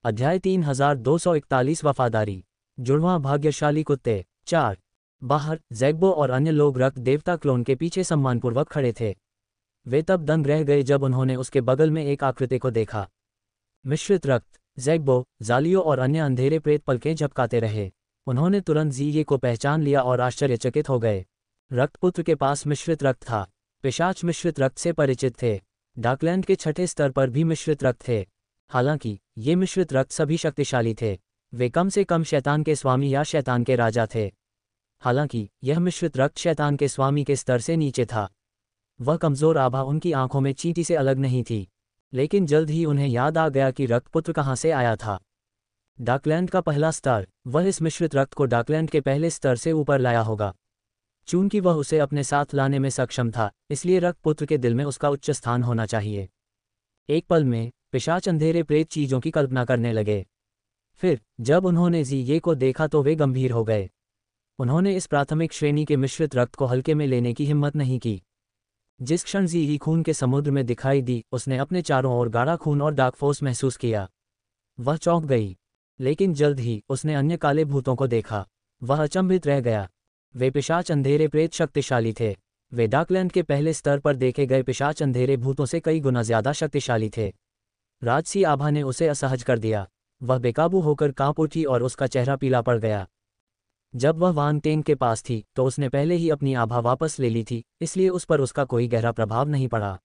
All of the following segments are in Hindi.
अध्याय 3241 वफादारी। जुड़वां भाग्यशाली कुत्ते। 4। बाहर ज़ैग्बो और अन्य लोग रक्त देवता क्लोन के पीछे सम्मानपूर्वक खड़े थे। वे तब दंग रह गए जब उन्होंने उसके बगल में एक आकृति को देखा। मिश्रित रक्त। ज़ैग्बो, ज़ालियो और अन्य अंधेरे प्रेत पलकें झपकाते रहे। उन्होंने तुरंत ज़ीये को पहचान लिया और आश्चर्यचकित हो गए। रक्तपुत्र के पास मिश्रित रक्त था। पिशाच मिश्रित रक्त से परिचित थे। डार्कलैंड के छठे स्तर पर भी मिश्रित रक्त थे। हालांकि ये मिश्रित रक्त सभी शक्तिशाली थे। वे कम से कम शैतान के स्वामी या शैतान के राजा थे। हालांकि यह मिश्रित रक्त शैतान के स्वामी के स्तर से नीचे था। वह कमज़ोर आभा उनकी आंखों में चींटी से अलग नहीं थी, लेकिन जल्द ही उन्हें याद आ गया कि रक्तपुत्र कहाँ से आया था। डार्कलैंड का पहला स्तर। वह इस मिश्रित रक्त को डार्कलैंड के पहले स्तर से ऊपर लाया होगा। चूंकि वह उसे अपने साथ लाने में सक्षम था, इसलिए रक्तपुत्र के दिल में उसका उच्च स्थान होना चाहिए। एक पल में पिशाच अंधेरे प्रेत चीज़ों की कल्पना करने लगे। फिर जब उन्होंने ज़ीये को देखा तो वे गंभीर हो गए। उन्होंने इस प्राथमिक श्रेणी के मिश्रित रक्त को हल्के में लेने की हिम्मत नहीं की। जिस क्षण ज़ीये खून के समुद्र में दिखाई दी, उसने अपने चारों ओर गाढ़ा खून और डार्क फोर्स महसूस किया। वह चौंक गई, लेकिन जल्द ही उसने अन्य काले भूतों को देखा। वह अचंभित रह गया। वे पिशाच अंधेरे प्रेत शक्तिशाली थे। वे डार्कलैंड के पहले स्तर पर देखे गए पिशाच अंधेरे भूतों से कई गुना ज्यादा शक्तिशाली थे। राजसी आभा ने उसे असहज कर दिया। वह बेकाबू होकर कांप उठी और उसका चेहरा पीला पड़ गया। जब वह वान टेंग के पास थी तो उसने पहले ही अपनी आभा वापस ले ली थी, इसलिए उस पर उसका कोई गहरा प्रभाव नहीं पड़ा।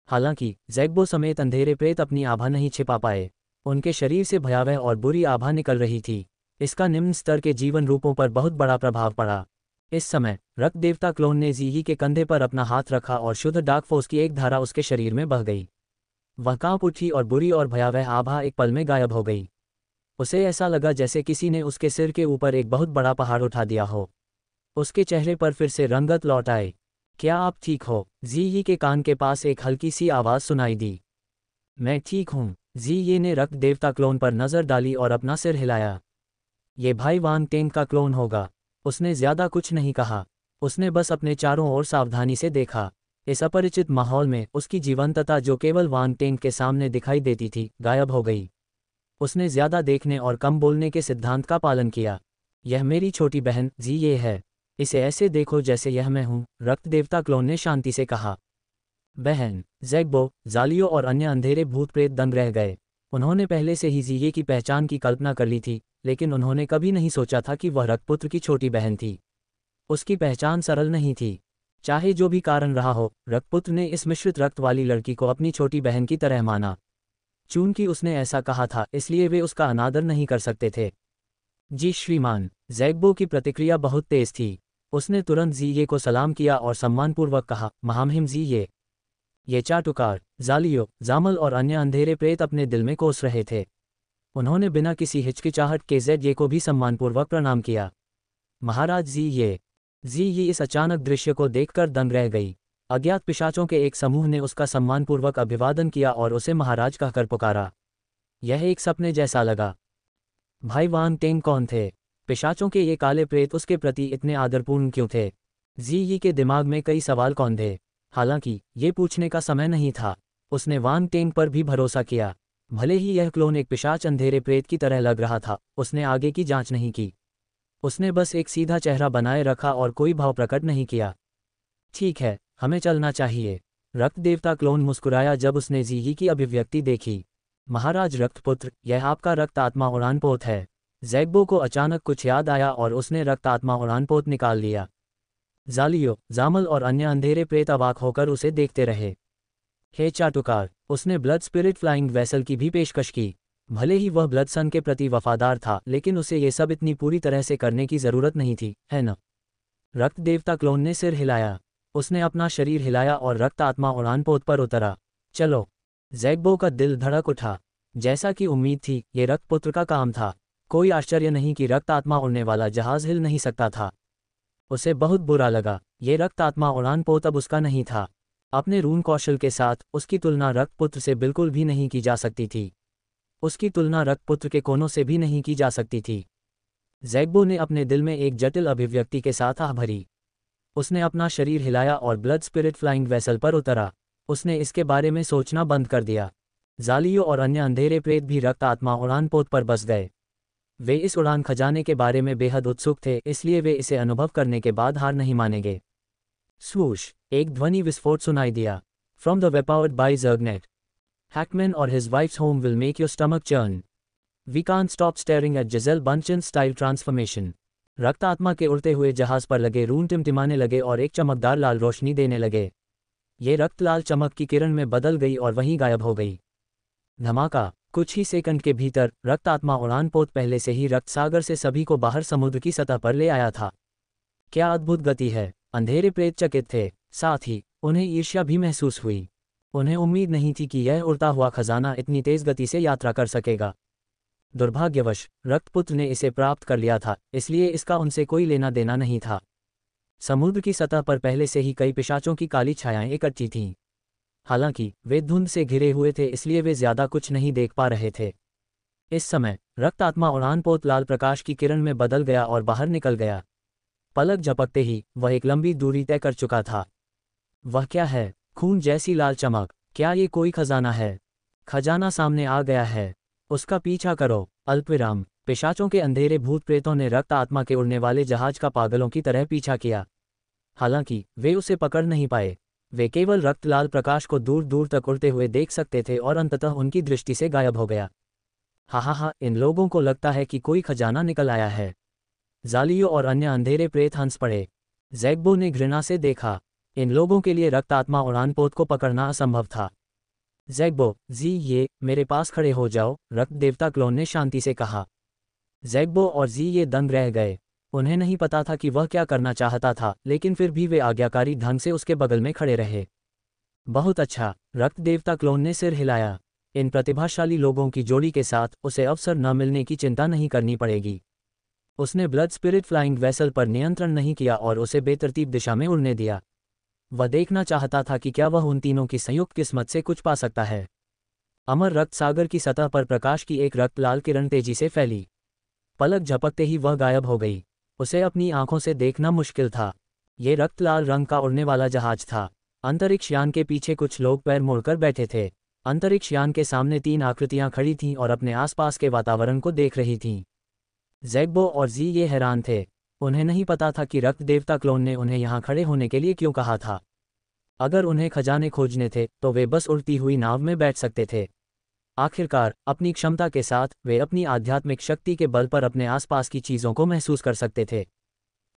हालांकि ज़ैग्बो समेत अंधेरे प्रेत अपनी आभा नहीं छिपा पाए। उनके शरीर से भयावह और बुरी आभा निकल रही थी। इसका निम्न स्तर के जीवन रूपों पर बहुत बड़ा प्रभाव पड़ा। इस समय रक्त देवता क्लोन ने ज़ीये के कंधे पर अपना हाथ रखा और शुद्ध डार्क फोर्स की एक धारा उसके शरीर में बह गई। वह कांप उठी और बुरी और भयावह आभा एक पल में गायब हो गई। उसे ऐसा लगा जैसे किसी ने उसके सिर के ऊपर एक बहुत बड़ा पहाड़ उठा दिया हो। उसके चेहरे पर फिर से रंगत लौट आए। क्या आप ठीक हो? ज़ीये के कान के पास एक हल्की सी आवाज़ सुनाई दी। मैं ठीक हूँ। ज़ीये ने रक्त देवता क्लोन पर नज़र डाली और अपना सिर हिलाया। ये भाई वान टेंग का क्लोन होगा। उसने ज्यादा कुछ नहीं कहा। उसने बस अपने चारों ओर सावधानी से देखा। इस अपरिचित माहौल में उसकी जीवंतता जो केवल वान टेंग के सामने दिखाई देती थी, गायब हो गई। उसने ज्यादा देखने और कम बोलने के सिद्धांत का पालन किया। यह मेरी छोटी बहन ज़ीये है। इसे ऐसे देखो जैसे यह मैं हूँ, रक्त देवता क्लोन ने शांति से कहा। बहन। ज़ैग्बो, ज़ालियो और अन्य अंधेरे भूत प्रेत दंग रह गए। उन्होंने पहले से ही ज़ीये की पहचान की कल्पना कर ली थी, लेकिन उन्होंने कभी नहीं सोचा था कि वह रक्तपुत्र की छोटी बहन थी। उसकी पहचान सरल नहीं थी। चाहे जो भी कारण रहा हो, रक्तपुत्र ने इस मिश्रित रक्त वाली लड़की को अपनी छोटी बहन की तरह माना। चूंकि उसने ऐसा कहा था, इसलिए वे उसका अनादर नहीं कर सकते थे। जी श्रीमान। ज़ैग्बो की प्रतिक्रिया बहुत तेज थी। उसने तुरंत ज़ीये को सलाम किया और सम्मानपूर्वक कहा, महामहिम ज़ीये। ये चाटुकार, ज़ालियो, ज़ामल और अन्य अंधेरे प्रेत अपने दिल में कोस रहे थे। उन्होंने बिना किसी हिचकिचाहट के ज़ेड्ये को भी सम्मानपूर्वक प्रणाम किया। महाराज ज़ीये। ज़ीये इस अचानक दृश्य को देखकर दंग रह गई। अज्ञात पिशाचों के एक समूह ने उसका सम्मानपूर्वक अभिवादन किया और उसे महाराज कहकर पुकारा। यह एक सपने जैसा लगा। भाई वान टेंग कौन थे? पिशाचों के ये काले प्रेत उसके प्रति इतने आदरपूर्ण क्यों थे? ज़ीये के दिमाग में कई सवाल कौन थे। हालांकि ये पूछने का समय नहीं था। उसने वान टेंग पर भी भरोसा किया। भले ही यह क्लोन एक पिशाच अंधेरे प्रेत की तरह लग रहा था, उसने आगे की जांच नहीं की। उसने बस एक सीधा चेहरा बनाए रखा और कोई भाव प्रकट नहीं किया। ठीक है, हमें चलना चाहिए। रक्त देवता क्लोन मुस्कुराया जब उसने ज़ीये की अभिव्यक्ति देखी। महाराज रक्तपुत्र, यह आपका रक्त आत्मा उड़ानपोत है। ज़ैग्बो को अचानक कुछ याद आया और उसने रक्त आत्मा उड़ानपोत निकाल लिया। ज़ालियो, ज़ामल और अन्य अंधेरे प्रेत अवाक होकर उसे देखते रहे। हे चाटुकार। उसने ब्लड स्पिरिट फ्लाइंग वेसल की भी पेशकश की। भले ही वह ब्लड सन के प्रति वफादार था, लेकिन उसे ये सब इतनी पूरी तरह से करने की जरूरत नहीं थी, है न? रक्त देवता क्लोन ने सिर हिलाया। उसने अपना शरीर हिलाया और रक्त आत्मा उड़ानपोत पर उतरा। चलो। ज़ैग्बो का दिल धड़क उठा। जैसा कि उम्मीद थी, ये रक्तपुत्र का काम था। कोई आश्चर्य नहीं कि रक्त आत्मा उड़ने वाला जहाज हिल नहीं सकता था। उसे बहुत बुरा लगा। ये रक्त आत्मा उड़ानपोत अब उसका नहीं था। अपने रून कौशल के साथ उसकी तुलना रक्तपुत्र से बिल्कुल भी नहीं की जा सकती थी। उसकी तुलना रक्तपुत्र के कोनों से भी नहीं की जा सकती थी। ज़ैग्बो ने अपने दिल में एक जटिल अभिव्यक्ति के साथ आह भरी। उसने अपना शरीर हिलाया और ब्लड स्पिरिट फ्लाइंग वेसल पर उतरा। उसने इसके बारे में सोचना बंद कर दिया। जालियो और अन्य अंधेरे प्रेत भी रक्त आत्मा उड़ान पोत पर बस गए। वे इस उड़ान खजाने के बारे में बेहद उत्सुक थे, इसलिए वे इसे अनुभव करने के बाद हार नहीं मानेंगे। स्वूश, एक ध्वनि विस्फोट सुनाई दिया। From the web powered by Zergnet, Hackman और his wife's home will make your stomach churn. We can't stop staring at Gisele Bundchen style transformation. रक्त आत्मा के उड़ते हुए जहाज पर लगे रून टिमटिमाने लगे और एक चमकदार लाल रोशनी देने लगे। ये रक्त लाल चमक की किरण में बदल गई और वहीं गायब हो गई। धमाका, कुछ ही सेकंड के भीतर रक्त आत्मा उड़ान पोत पहले से ही रक्त सागर से सभी को बाहर समुद्र की सतह पर ले आया था। क्या अद्भुत गति है! अंधेरे प्रेत चकित थे, साथ ही उन्हें ईर्ष्या भी महसूस हुई। उन्हें उम्मीद नहीं थी कि यह उड़ता हुआ खजाना इतनी तेज गति से यात्रा कर सकेगा। दुर्भाग्यवश रक्तपुत्र ने इसे प्राप्त कर लिया था, इसलिए इसका उनसे कोई लेना देना नहीं था। समुद्र की सतह पर पहले से ही कई पिशाचों की काली छायाएं इकट्ठी थीं। हालांकि वे धुंध से घिरे हुए थे, इसलिए वे ज्यादा कुछ नहीं देख पा रहे थे। इस समय रक्त आत्मा उड़ान पोत लाल प्रकाश की किरण में बदल गया और बाहर निकल गया। पलक झपकते ही वह एक लंबी दूरी तय कर चुका था। वह क्या है? खून जैसी लाल चमक! क्या ये कोई खजाना है? खजाना सामने आ गया है, उसका पीछा करो। अल्पविराम, पिशाचों के अंधेरे भूत प्रेतों ने रक्त आत्मा के उड़ने वाले जहाज का पागलों की तरह पीछा किया। हालांकि वे उसे पकड़ नहीं पाए। वे केवल रक्त लाल प्रकाश को दूर दूर तक उड़ते हुए देख सकते थे और अंततः उनकी दृष्टि से गायब हो गया। हा, इन लोगों को लगता है कि कोई खजाना निकल आया है। जालियो और अन्य अंधेरे प्रेत हंस पड़े। ज़ैग्बो ने घृणा से देखा। इन लोगों के लिए रक्त आत्मा उड़ान पोत को पकड़ना असंभव था। ज़ैग्बो, ये मेरे पास खड़े हो जाओ, रक्त देवता क्लोन ने शांति से कहा। ज़ैग्बो और ये दंग रह गए। उन्हें नहीं पता था कि वह क्या करना चाहता था, लेकिन फिर भी वे आज्ञाकारी ढंग से उसके बगल में खड़े रहे। बहुत अच्छा, रक्त देवता क्लोन ने सिर हिलाया। इन प्रतिभाशाली लोगों की जोड़ी के साथ उसे अवसर न मिलने की चिंता नहीं करनी पड़ेगी। उसने ब्लड स्पिरिट फ्लाइंग वेसल पर नियंत्रण नहीं किया और उसे बेतरतीब दिशा में उड़ने दिया। वह देखना चाहता था कि क्या वह उन तीनों की संयुक्त किस्मत से कुछ पा सकता है। अमर रक्त सागर की सतह पर प्रकाश की एक रक्त लाल किरण तेजी से फैली। पलक झपकते ही वह गायब हो गई। उसे अपनी आंखों से देखना मुश्किल था। ये रक्त लाल रंग का उड़ने वाला जहाज था। अंतरिक्ष यान के पीछे कुछ लोग पैर मोड़कर बैठे थे। अंतरिक्ष यान के सामने 3 आकृतियां खड़ी थीं और अपने आसपास के वातावरण को देख रही थीं। ज़ैग्बो और ये हैरान थे। उन्हें नहीं पता था कि रक्त देवता क्लोन ने उन्हें यहाँ खड़े होने के लिए क्यों कहा था। अगर उन्हें खजाने खोजने थे तो वे बस उड़ती हुई नाव में बैठ सकते थे। आखिरकार अपनी क्षमता के साथ वे अपनी आध्यात्मिक शक्ति के बल पर अपने आसपास की चीज़ों को महसूस कर सकते थे।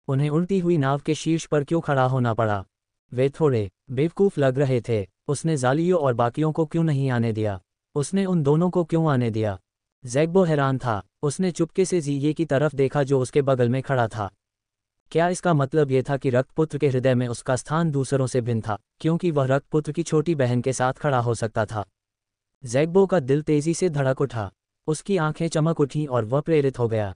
उन्हें उड़ती हुई नाव के शीर्ष पर क्यों खड़ा होना पड़ा? वे थोड़े बेवकूफ़ लग रहे थे। उसने जालियो और बाकियों को क्यों नहीं आने दिया? उसने उन दोनों को क्यों आने दिया? ज़ैग्बो हैरान था। उसने चुपके से ये की तरफ देखा जो उसके बगल में खड़ा था। क्या इसका मतलब ये था कि रक्तपुत्र के हृदय में उसका स्थान दूसरों से भिन्न था, क्योंकि वह रक्तपुत्र की छोटी बहन के साथ खड़ा हो सकता था? ज़ैग्बो का दिल तेजी से धड़क उठा। उसकी आंखें चमक उठीं और वह प्रेरित हो गया।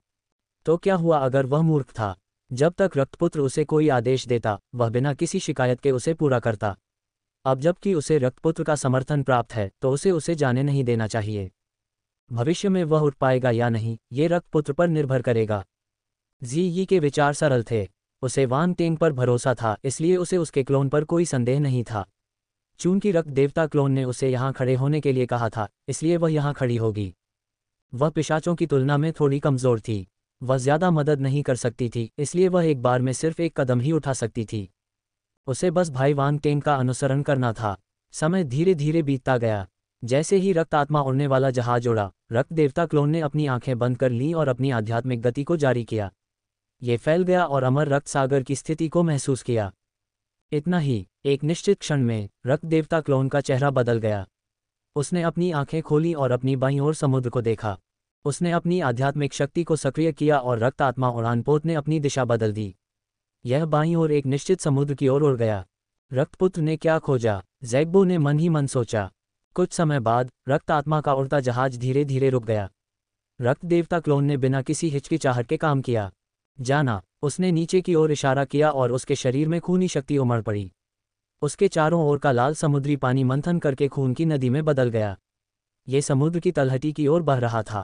तो क्या हुआ अगर वह मूर्ख था? जब तक रक्तपुत्र उसे कोई आदेश देता, वह बिना किसी शिकायत के उसे पूरा करता। अब जबकि उसे रक्तपुत्र का समर्थन प्राप्त है, तो उसे जाने नहीं देना चाहिए। भविष्य में वह उठ पाएगा या नहीं, ये रक्तपुत्र पर निर्भर करेगा। जी के विचार सरल थे। उसे वांग टेंग पर भरोसा था, इसलिए उसे उसके क्लोन पर कोई संदेह नहीं था। चूंकि रक्त देवता क्लोन ने उसे यहाँ खड़े होने के लिए कहा था, इसलिए वह यहाँ खड़ी होगी। वह पिशाचों की तुलना में थोड़ी कमज़ोर थी। वह ज़्यादा मदद नहीं कर सकती थी, इसलिए वह एक बार में सिर्फ एक कदम ही उठा सकती थी। उसे बस भाई वांग टेंग का अनुसरण करना था। समय धीरे धीरे बीतता गया। जैसे ही रक्त आत्मा उड़ने वाला जहाज उड़ा, रक्त देवता क्लोन ने अपनी आंखें बंद कर लीं और अपनी आध्यात्मिक गति को जारी किया। ये फैल गया और अमर रक्त सागर की स्थिति को महसूस किया। इतना ही, एक निश्चित क्षण में रक्त देवता क्लोन का चेहरा बदल गया। उसने अपनी आंखें खोलीं और अपनी बाईं ओर समुद्र को देखा। उसने अपनी आध्यात्मिक शक्ति को सक्रिय किया और रक्त आत्मा उड़ान पोत ने अपनी दिशा बदल दी। यह बाईं ओर एक निश्चित समुद्र की ओर उड़ गया। रक्तपुत्र ने क्या खोजा? ज़ैग्बो ने मन ही मन सोचा। कुछ समय बाद रक्त आत्मा का उड़ता जहाज धीरे धीरे रुक गया। रक्त देवता क्लोन ने बिना किसी हिचकिचाहट के काम किया। जाना, उसने नीचे की ओर इशारा किया और उसके शरीर में खूनी शक्ति उमड़ पड़ी। उसके चारों ओर का लाल समुद्री पानी मंथन करके खून की नदी में बदल गया। ये समुद्र की तलहटी की ओर बह रहा था।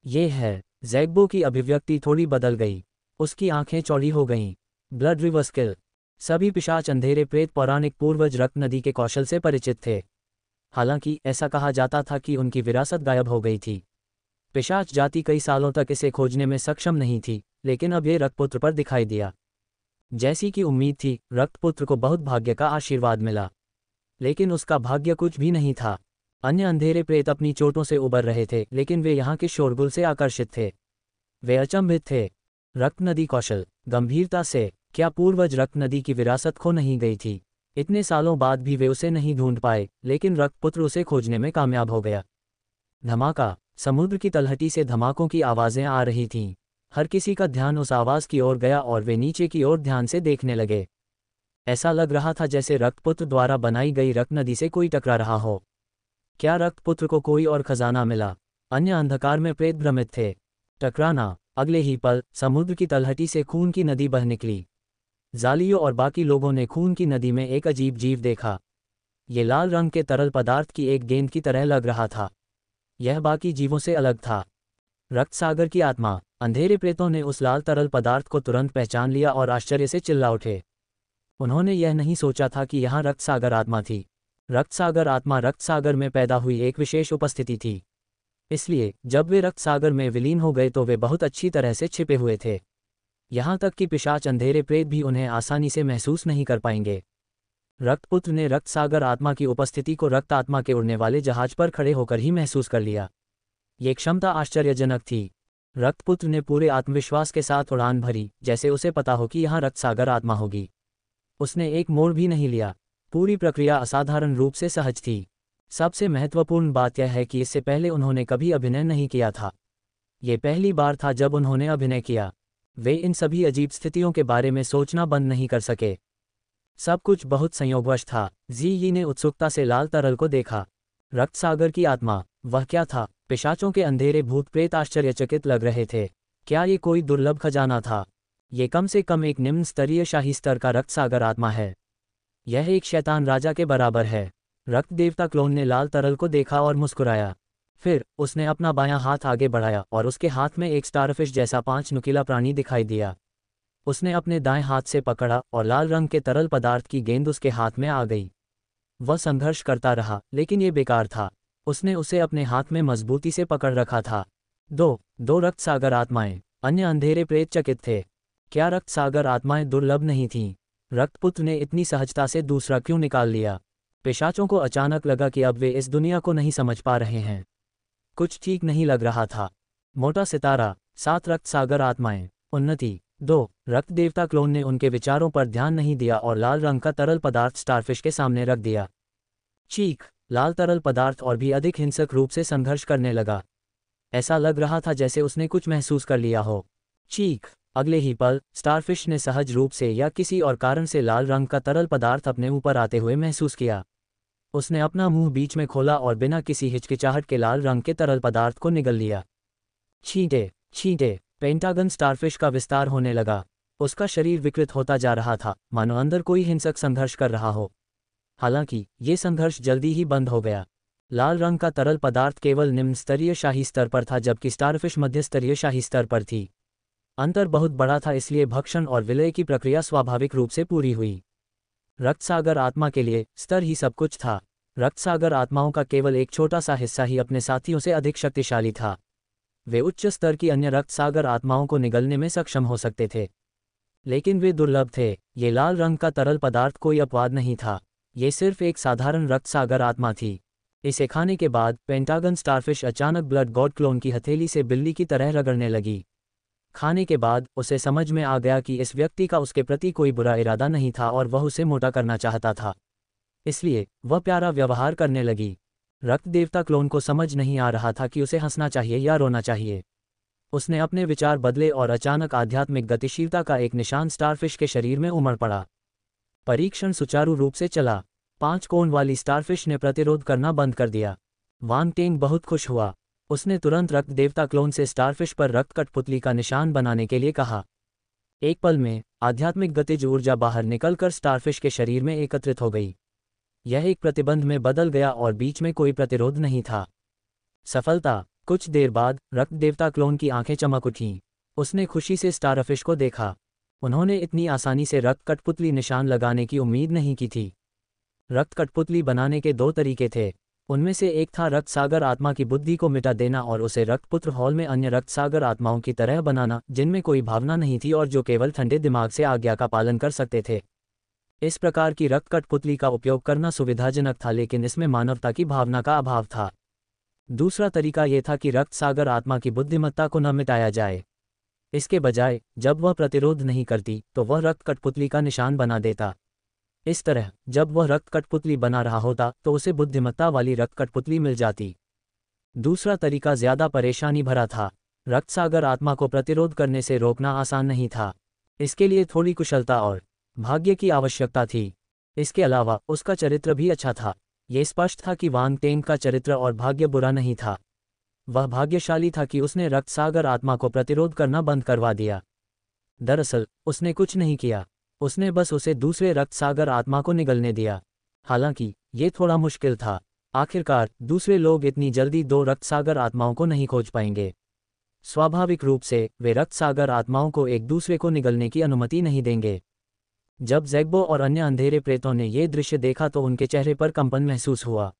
ये है। ज़ैग्बो की अभिव्यक्ति थोड़ी बदल गई। उसकी आंखें चौड़ी हो गईं। Blood river skill. सभी पिशाच अंधेरे प्रेत पौराणिक पूर्वज रक्त नदी के कौशल से परिचित थे। हालांकि ऐसा कहा जाता था कि उनकी विरासत गायब हो गई थी। पिशाच जाति कई सालों तक इसे खोजने में सक्षम नहीं थी, लेकिन अब ये रक्तपुत्र पर दिखाई दिया। जैसी कि उम्मीद थी, रक्तपुत्र को बहुत भाग्य का आशीर्वाद मिला। लेकिन उसका भाग्य कुछ भी नहीं था। अन्य अंधेरे प्रेत अपनी चोटों से उबर रहे थे, लेकिन वे यहाँ के शोरगुल से आकर्षित थे। वे अचंभित थे। रक्त नदी कौशल गंभीरता से, क्या पूर्वज रक्त नदी की विरासत खो नहीं गई थी? इतने सालों बाद भी वे उसे नहीं ढूंढ पाए, लेकिन रक्तपुत्र उसे खोजने में कामयाब हो गया। धमाका। समुद्र की तलहटी से धमाकों की आवाज़ें आ रही थीं। हर किसी का ध्यान उस आवाज़ की ओर गया और वे नीचे की ओर ध्यान से देखने लगे। ऐसा लग रहा था जैसे रक्तपुत्र द्वारा बनाई गई रक्त नदी से कोई टकरा रहा हो। क्या रक्तपुत्र को कोई और खजाना मिला? अन्य अंधकार में प्रेत भ्रमित थे। टकराना। अगले ही पल समुद्र की तलहटी से खून की नदी बह निकली। जालियों और बाकी लोगों ने खून की नदी में एक अजीब जीव देखा। ये लाल रंग के तरल पदार्थ की एक गेंद की तरह लग रहा था। यह बाकी जीवों से अलग था। रक्त सागर की आत्मा। अंधेरे प्रेतों ने उस लाल तरल पदार्थ को तुरंत पहचान लिया और आश्चर्य से चिल्ला उठे। उन्होंने यह नहीं सोचा था कि यहाँ रक्त सागर आत्मा थी। रक्त सागर आत्मा रक्त सागर में पैदा हुई एक विशेष उपस्थिति थी। इसलिए जब वे रक्त सागर में विलीन हो गए तो वे बहुत अच्छी तरह से छिपे हुए थे। यहाँ तक कि पिशाच अंधेरे प्रेत भी उन्हें आसानी से महसूस नहीं कर पाएंगे। रक्तपुत्र ने रक्त सागर आत्मा की उपस्थिति को रक्त आत्मा के उड़ने वाले जहाज पर खड़े होकर ही महसूस कर लिया। ये क्षमता आश्चर्यजनक थी। रक्तपुत्र ने पूरे आत्मविश्वास के साथ उड़ान भरी, जैसे उसे पता हो कि यहाँ रक्त सागर आत्मा होगी। उसने एक मोड़ भी नहीं लिया। पूरी प्रक्रिया असाधारण रूप से सहज थी। सबसे महत्वपूर्ण बात यह है कि इससे पहले उन्होंने कभी अभिनय नहीं किया था। ये पहली बार था जब उन्होंने अभिनय किया। वे इन सभी अजीब स्थितियों के बारे में सोचना बंद नहीं कर सके। सब कुछ बहुत संयोगवश था। जी ने उत्सुकता से लाल तरल को देखा। रक्त सागर की आत्मा, वह क्या था? पिशाचों के अंधेरे भूत प्रेत आश्चर्यचकित लग रहे थे। क्या ये कोई दुर्लभ खजाना था? ये कम से कम एक निम्न स्तरीय शाही स्तर का रक्त सागर आत्मा है। यह एक शैतान राजा के बराबर है। रक्त देवता क्लोन ने लाल तरल को देखा और मुस्कुराया। फिर उसने अपना बायां हाथ आगे बढ़ाया और उसके हाथ में एक स्टारफिश जैसा 5 नुकीला प्राणी दिखाई दिया। उसने अपने दाएं हाथ से पकड़ा और लाल रंग के तरल पदार्थ की गेंद उसके हाथ में आ गई। वह संघर्ष करता रहा, लेकिन ये बेकार था। उसने उसे अपने हाथ में मजबूती से पकड़ रखा था। दो रक्त सागर आत्माएं। अन्य अंधेरे प्रेत चकित थे। क्या रक्त सागर आत्माएं दुर्लभ नहीं थीं? रक्तपुत्र ने इतनी सहजता से दूसरा क्यों निकाल लिया? पिशाचों को अचानक लगा कि अब वे इस दुनिया को नहीं समझ पा रहे हैं। कुछ ठीक नहीं लग रहा था। मोटा सितारा, 7 रक्त सागर आत्माएं, उन्नति। 2 रक्त देवता क्लोन ने उनके विचारों पर ध्यान नहीं दिया और लाल रंग का तरल पदार्थ स्टारफिश के सामने रख दिया। चीख। लाल तरल पदार्थ और भी अधिक हिंसक रूप से संघर्ष करने लगा। ऐसा लग रहा था जैसे उसने कुछ महसूस कर लिया हो। चीख। अगले ही पल स्टारफिश ने सहज रूप से या किसी और कारण से लाल रंग का तरल पदार्थ अपने ऊपर आते हुए महसूस किया। उसने अपना मुंह बीच में खोला और बिना किसी हिचकिचाहट के लाल रंग के तरल पदार्थ को निगल लिया। छींटे छींटे। पेंटागन स्टारफिश का विस्तार होने लगा। उसका शरीर विकृत होता जा रहा था, मानो अंदर कोई हिंसक संघर्ष कर रहा हो। हालांकि ये संघर्ष जल्दी ही बंद हो गया। लाल रंग का तरल पदार्थ केवल निम्न स्तरीय शाही स्तर पर था, जबकि स्टारफिश मध्य स्तरीय शाही स्तर पर थी। अंतर बहुत बड़ा था, इसलिए भक्षण और विलय की प्रक्रिया स्वाभाविक रूप से पूरी हुई। रक्त सागर आत्मा के लिए स्तर ही सब कुछ था। रक्त सागर आत्माओं का केवल एक छोटा सा हिस्सा ही अपने साथियों से अधिक शक्तिशाली था। वे उच्च स्तर की अन्य रक्त सागर आत्माओं को निगलने में सक्षम हो सकते थे, लेकिन वे दुर्लभ थे। ये लाल रंग का तरल पदार्थ कोई अपवाद नहीं था। ये सिर्फ एक साधारण रक्त सागर आत्मा थी। इसे खाने के बाद पेंटागन स्टारफिश अचानक ब्लड गॉड क्लोन की हथेली से बिल्ली की तरह रगड़ने लगी। खाने के बाद उसे समझ में आ गया कि इस व्यक्ति का उसके प्रति कोई बुरा इरादा नहीं था और वह उसे मोटा करना चाहता था, इसलिए वह प्यारा व्यवहार करने लगी। रक्त देवता क्लोन को समझ नहीं आ रहा था कि उसे हंसना चाहिए या रोना चाहिए। उसने अपने विचार बदले और अचानक आध्यात्मिक गतिशीलता का एक निशान स्टारफिश के शरीर में उमड़ पड़ा। परीक्षण सुचारू रूप से चला। 5 कोण वाली स्टारफिश ने प्रतिरोध करना बंद कर दिया। वांग टेंग बहुत खुश हुआ। उसने तुरंत रक्त देवता क्लोन से स्टारफिश पर रक्त कठपुतली का निशान बनाने के लिए कहा। एक पल में आध्यात्मिक गतिज ऊर्जा बाहर निकलकर स्टारफिश के शरीर में एकत्रित हो गई। यह एक प्रतिबंध में बदल गया और बीच में कोई प्रतिरोध नहीं था। सफलता। कुछ देर बाद रक्त देवता क्लोन की आंखें चमक उठीं। उसने खुशी से स्टारफिश को देखा। उन्होंने इतनी आसानी से रक्त कठपुतली निशान लगाने की उम्मीद नहीं की थी। रक्त कठपुतली बनाने के 2 तरीके थे। उनमें से एक था रक्त सागर आत्मा की बुद्धि को मिटा देना और उसे रक्तपुत्र हॉल में अन्य रक्त सागर आत्माओं की तरह बनाना, जिनमें कोई भावना नहीं थी और जो केवल ठंडे दिमाग से आज्ञा का पालन कर सकते थे। इस प्रकार की रक्त कठपुतली का उपयोग करना सुविधाजनक था, लेकिन इसमें मानवता की भावना का अभाव था। दूसरा तरीका यह था कि रक्त सागर आत्मा की बुद्धिमत्ता को न मिटाया जाए। इसके बजाय जब वह प्रतिरोध नहीं करती तो वह रक्त कठपुतली का निशान बना देता। इस तरह जब वह रक्त कठपुतली बना रहा होता तो उसे बुद्धिमत्ता वाली रक्त कठपुतली मिल जाती। दूसरा तरीका ज्यादा परेशानी भरा था। रक्त सागर आत्मा को प्रतिरोध करने से रोकना आसान नहीं था। इसके लिए थोड़ी कुशलता और भाग्य की आवश्यकता थी। इसके अलावा उसका चरित्र भी अच्छा था। ये स्पष्ट था कि वांग टेंग का चरित्र और भाग्य बुरा नहीं था। वह भाग्यशाली था कि उसने रक्त सागर आत्मा को प्रतिरोध करना बंद करवा दिया। दरअसल उसने कुछ नहीं किया, उसने बस उसे दूसरे रक्त सागर आत्मा को निगलने दिया। हालांकि ये थोड़ा मुश्किल था। आखिरकार दूसरे लोग इतनी जल्दी दो रक्त सागर आत्माओं को नहीं खोज पाएंगे। स्वाभाविक रूप से वे रक्त सागर आत्माओं को एक दूसरे को निगलने की अनुमति नहीं देंगे। जब ज़ैग्बो और अन्य अंधेरे प्रेतों ने ये दृश्य देखा तो उनके चेहरे पर कंपन महसूस हुआ।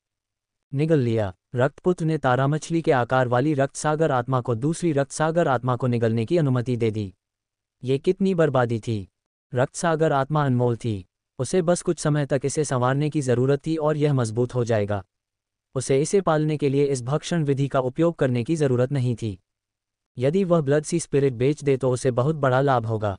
निगल लिया। रक्तपुत्र ने तारा मछली के आकार वाली रक्त सागर आत्मा को दूसरी रक्त सागर आत्मा को निगलने की अनुमति दे दी। ये कितनी बर्बादी थी। रक्त सागर आत्मा अनमोल थी। उसे बस कुछ समय तक इसे संवारने की जरूरत थी और यह मजबूत हो जाएगा। उसे इसे पालने के लिए इस भक्षण विधि का उपयोग करने की जरूरत नहीं थी। यदि वह ब्लड सी स्पिरिट बेच दे तो उसे बहुत बड़ा लाभ होगा।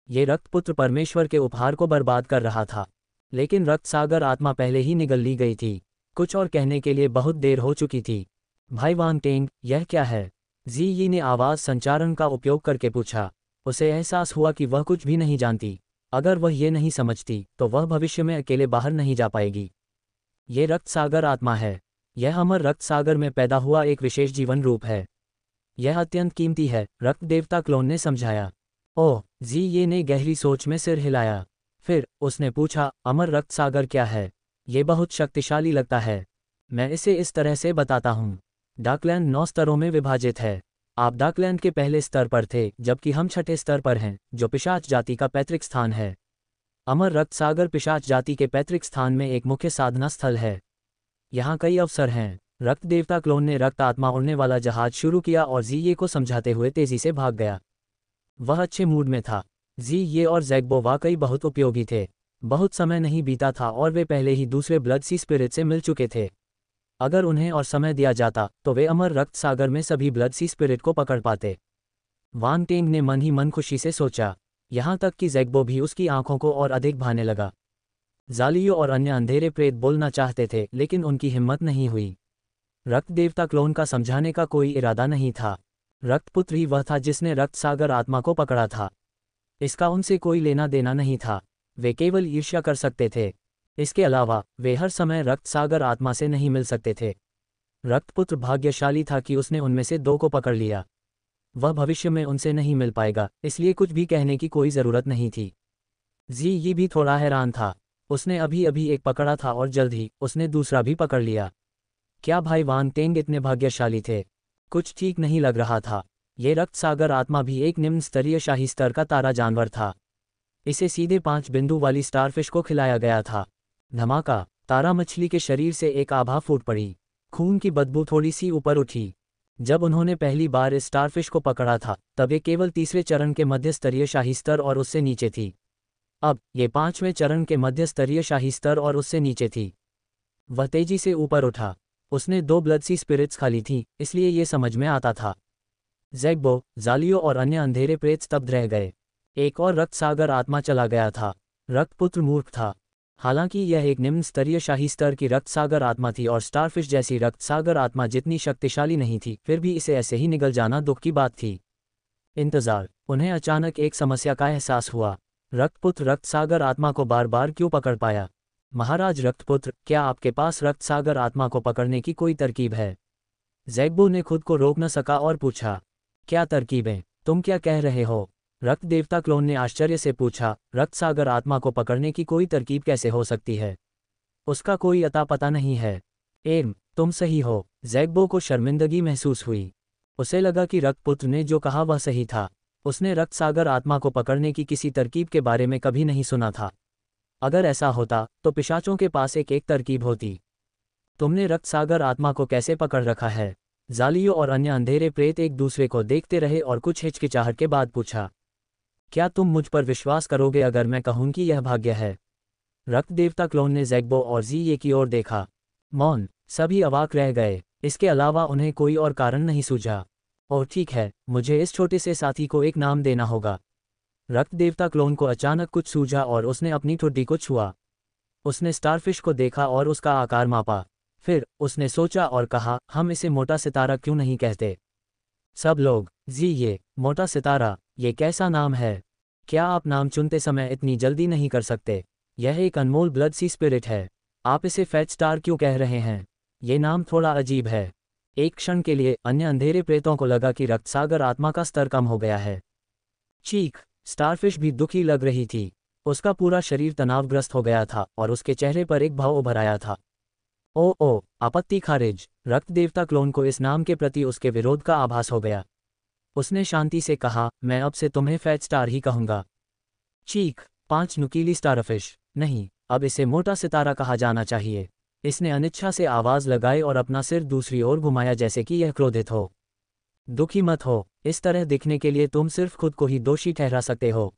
ये रक्तपुत्र परमेश्वर के उपहार को बर्बाद कर रहा था, लेकिन रक्त सागर आत्मा पहले ही निगल ली गई थी। कुछ और कहने के लिए बहुत देर हो चुकी थी। भाई वांग टेंग, यह क्या है? जी यी ने आवाज संचारण का उपयोग करके पूछा। उसे एहसास हुआ कि वह कुछ भी नहीं जानती। अगर वह ये नहीं समझती तो वह भविष्य में अकेले बाहर नहीं जा पाएगी। ये रक्त सागर आत्मा है। यह अमर रक्त सागर में पैदा हुआ एक विशेष जीवन रूप है। यह अत्यंत कीमती है, रक्त देवता क्लोन ने समझाया। ओह, जी ये ने गहरी सोच में सिर हिलाया। फिर उसने पूछा, अमर रक्त सागर क्या है? ये बहुत शक्तिशाली लगता है। मैं इसे इस तरह से बताता हूँ। डार्कलैंड 9 स्तरों में विभाजित है। आप डार्कलैंड के पहले स्तर पर थे, जबकि हम छठे स्तर पर हैं, जो पिशाच जाति का पैतृक स्थान है। अमर रक्त सागर पिशाच जाति के पैतृक स्थान में एक मुख्य साधना स्थल है। यहाँ कई अवसर हैं। रक्त देवता क्लोन ने रक्त आत्मा उड़ने वाला जहाज शुरू किया और जी ये को समझाते हुए तेजी से भाग गया। वह अच्छे मूड में था। जी ये और ज़ैग्बो वाकई बहुत उपयोगी थे। बहुत समय नहीं बीता था और वे पहले ही दूसरे ब्लड सी स्पिरिट से मिल चुके थे। अगर उन्हें और समय दिया जाता तो वे अमर रक्त सागर में सभी ब्लड सी स्पिरिट को पकड़ पाते। वांग टेंग ने मन ही मन खुशी से सोचा। यहाँ तक कि ज़ैग्बो भी उसकी आंखों को और अधिक भाने लगा। जालियो और अन्य अंधेरे प्रेत बोलना चाहते थे, लेकिन उनकी हिम्मत नहीं हुई। रक्त देवता क्लोन का समझाने का कोई इरादा नहीं था। रक्तपुत्र ही वह था जिसने रक्त सागर आत्मा को पकड़ा था। इसका उनसे कोई लेना देना नहीं था। वे केवल ईर्ष्या कर सकते थे। इसके अलावा वे हर समय रक्त सागर आत्मा से नहीं मिल सकते थे। रक्तपुत्र भाग्यशाली था कि उसने उनमें से 2 को पकड़ लिया। वह भविष्य में उनसे नहीं मिल पाएगा, इसलिए कुछ भी कहने की कोई ज़रूरत नहीं थी। जी ये भी थोड़ा हैरान था। उसने अभी अभी एक पकड़ा था और जल्द ही उसने दूसरा भी पकड़ लिया। क्या भाई वांग टेंग इतने भाग्यशाली थे? कुछ ठीक नहीं लग रहा था। ये रक्त सागर आत्मा भी एक निम्न स्तरीय शाही स्तर का तारा जानवर था। इसे सीधे 5 बिंदु वाली स्टारफिश को खिलाया गया था। धमाका! तारा मछली के शरीर से एक आभा फूट पड़ी। खून की बदबू थोड़ी सी ऊपर उठी। जब उन्होंने पहली बार इस स्टारफिश को पकड़ा था तब ये केवल तीसरे चरण के मध्य स्तरीय शाही स्तर और उससे नीचे थी। अब ये 5वें चरण के मध्य स्तरीय शाही स्तर और उससे नीचे थी। वह तेजी से ऊपर उठा। उसने 2 ब्लड सी स्पिरिट्स खाली थी, इसलिए ये समझ में आता था। ज़ैग्बो, जालियो और अन्य अंधेरे प्रेत स्तब्ध रह गए। एक और रक्त सागर आत्मा चला गया था। रक्तपुत्र मूर्ख था। हालांकि यह एक निम्न स्तरीय शाही स्तर की रक्त सागर आत्मा थी और स्टारफिश जैसी रक्त सागर आत्मा जितनी शक्तिशाली नहीं थी, फिर भी इसे ऐसे ही निगल जाना दुख की बात थी। इंतजार। उन्हें अचानक एक समस्या का एहसास हुआ। रक्तपुत्र रक्त सागर आत्मा को बार बार क्यों पकड़ पाया? महाराज रक्तपुत्र, क्या आपके पास रक्त सागर आत्मा को पकड़ने की कोई तरकीब है? ज़ैग्बो ने खुद को रोक न सका और पूछा। क्या तरकीबें? तुम क्या कह रहे हो? रक्त देवता क्लोन ने आश्चर्य से पूछा। रक्त सागर आत्मा को पकड़ने की कोई तरकीब कैसे हो सकती है? उसका कोई अता पता नहीं है। तुम सही हो। ज़ैग्बो को शर्मिंदगी महसूस हुई। उसे लगा कि रक्तपुत्र ने जो कहा वह सही था। उसने रक्त सागर आत्मा को पकड़ने की किसी तरकीब के बारे में कभी नहीं सुना था। अगर ऐसा होता तो पिशाचों के पास एक तरकीब होती। तुमने रक्त सागर आत्मा को कैसे पकड़ रखा है? जालियो और अन्य अंधेरे प्रेत एक दूसरे को देखते रहे और कुछ हिचकिचाहट के बाद पूछा। क्या तुम मुझ पर विश्वास करोगे अगर मैं कहूं कि यह भाग्य है? रक्त देवता क्लोन ने ज़ैग्बो और ज़ीये की ओर देखा। मौन, सभी अवाक रह गए। इसके अलावा उन्हें कोई और कारण नहीं सूझा। और ठीक है, मुझे इस छोटे से साथी को एक नाम देना होगा। रक्त देवता क्लोन को अचानक कुछ सूझा और उसने अपनी ठुड्डी को छुआ। उसने स्टारफिश को देखा और उसका आकार मापा। फिर उसने सोचा और कहा, हम इसे मोटा सितारा क्यों नहीं कहते? सब लोग, जी ये मोटा सितारा, ये कैसा नाम है? क्या आप नाम चुनते समय इतनी जल्दी नहीं कर सकते? यह एक अनमोल ब्लड सी स्पिरिट है। आप इसे फेट स्टार क्यों कह रहे हैं? ये नाम थोड़ा अजीब है। एक क्षण के लिए अन्य अंधेरे प्रेतों को लगा कि रक्तसागर आत्मा का स्तर कम हो गया है। चीख! स्टारफिश भी दुखी लग रही थी। उसका पूरा शरीर तनावग्रस्त हो गया था और उसके चेहरे पर एक भाव उभर आया था। ओ, आपत्ति खारिज! रक्त देवता क्लोन को इस नाम के प्रति उसके विरोध का आभास हो गया। उसने शांति से कहा, मैं अब से तुम्हें फैट स्टार ही कहूंगा। चीख! 5 नुकीली स्टारफिश, नहीं, अब इसे मोटा सितारा कहा जाना चाहिए। इसने अनिच्छा से आवाज लगाई और अपना सिर दूसरी ओर घुमाया जैसे कि यह क्रोधित हो। दुखी मत हो, इस तरह दिखने के लिए तुम सिर्फ खुद को ही दोषी ठहरा सकते हो।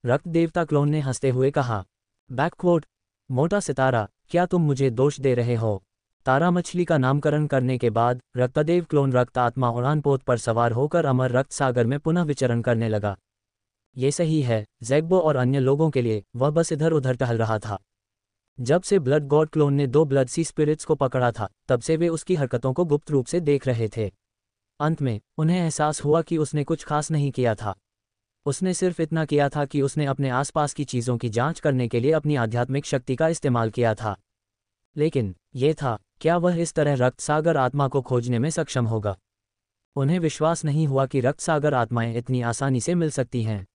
रक्त देवता क्लोन ने हंसते हुए कहा। बैकक्वोट, मोटा सितारा, क्या तुम मुझे दोष दे रहे हो? तारा मछली का नामकरण करने के बाद रक्तदेव क्लोन रक्त आत्मा उड़ान पोत पर सवार होकर अमर रक्त सागर में पुनः विचरण करने लगा। ये सही है, ज़ैग्बो और अन्य लोगों के लिए वह बस इधर उधर टहल रहा था। जब से ब्लड गॉड क्लोन ने 2 ब्लड सी स्पिरिट्स को पकड़ा था, तब से वे उसकी हरकतों को गुप्त रूप से देख रहे थे। अंत में उन्हें एहसास हुआ कि उसने कुछ खास नहीं किया था। उसने सिर्फ इतना किया था कि उसने अपने आसपास की चीज़ों की जांच करने के लिए अपनी आध्यात्मिक शक्ति का इस्तेमाल किया था। लेकिन ये था, क्या वह इस तरह रक्त सागर आत्मा को खोजने में सक्षम होगा? उन्हें विश्वास नहीं हुआ कि रक्त सागर आत्माएं इतनी आसानी से मिल सकती हैं।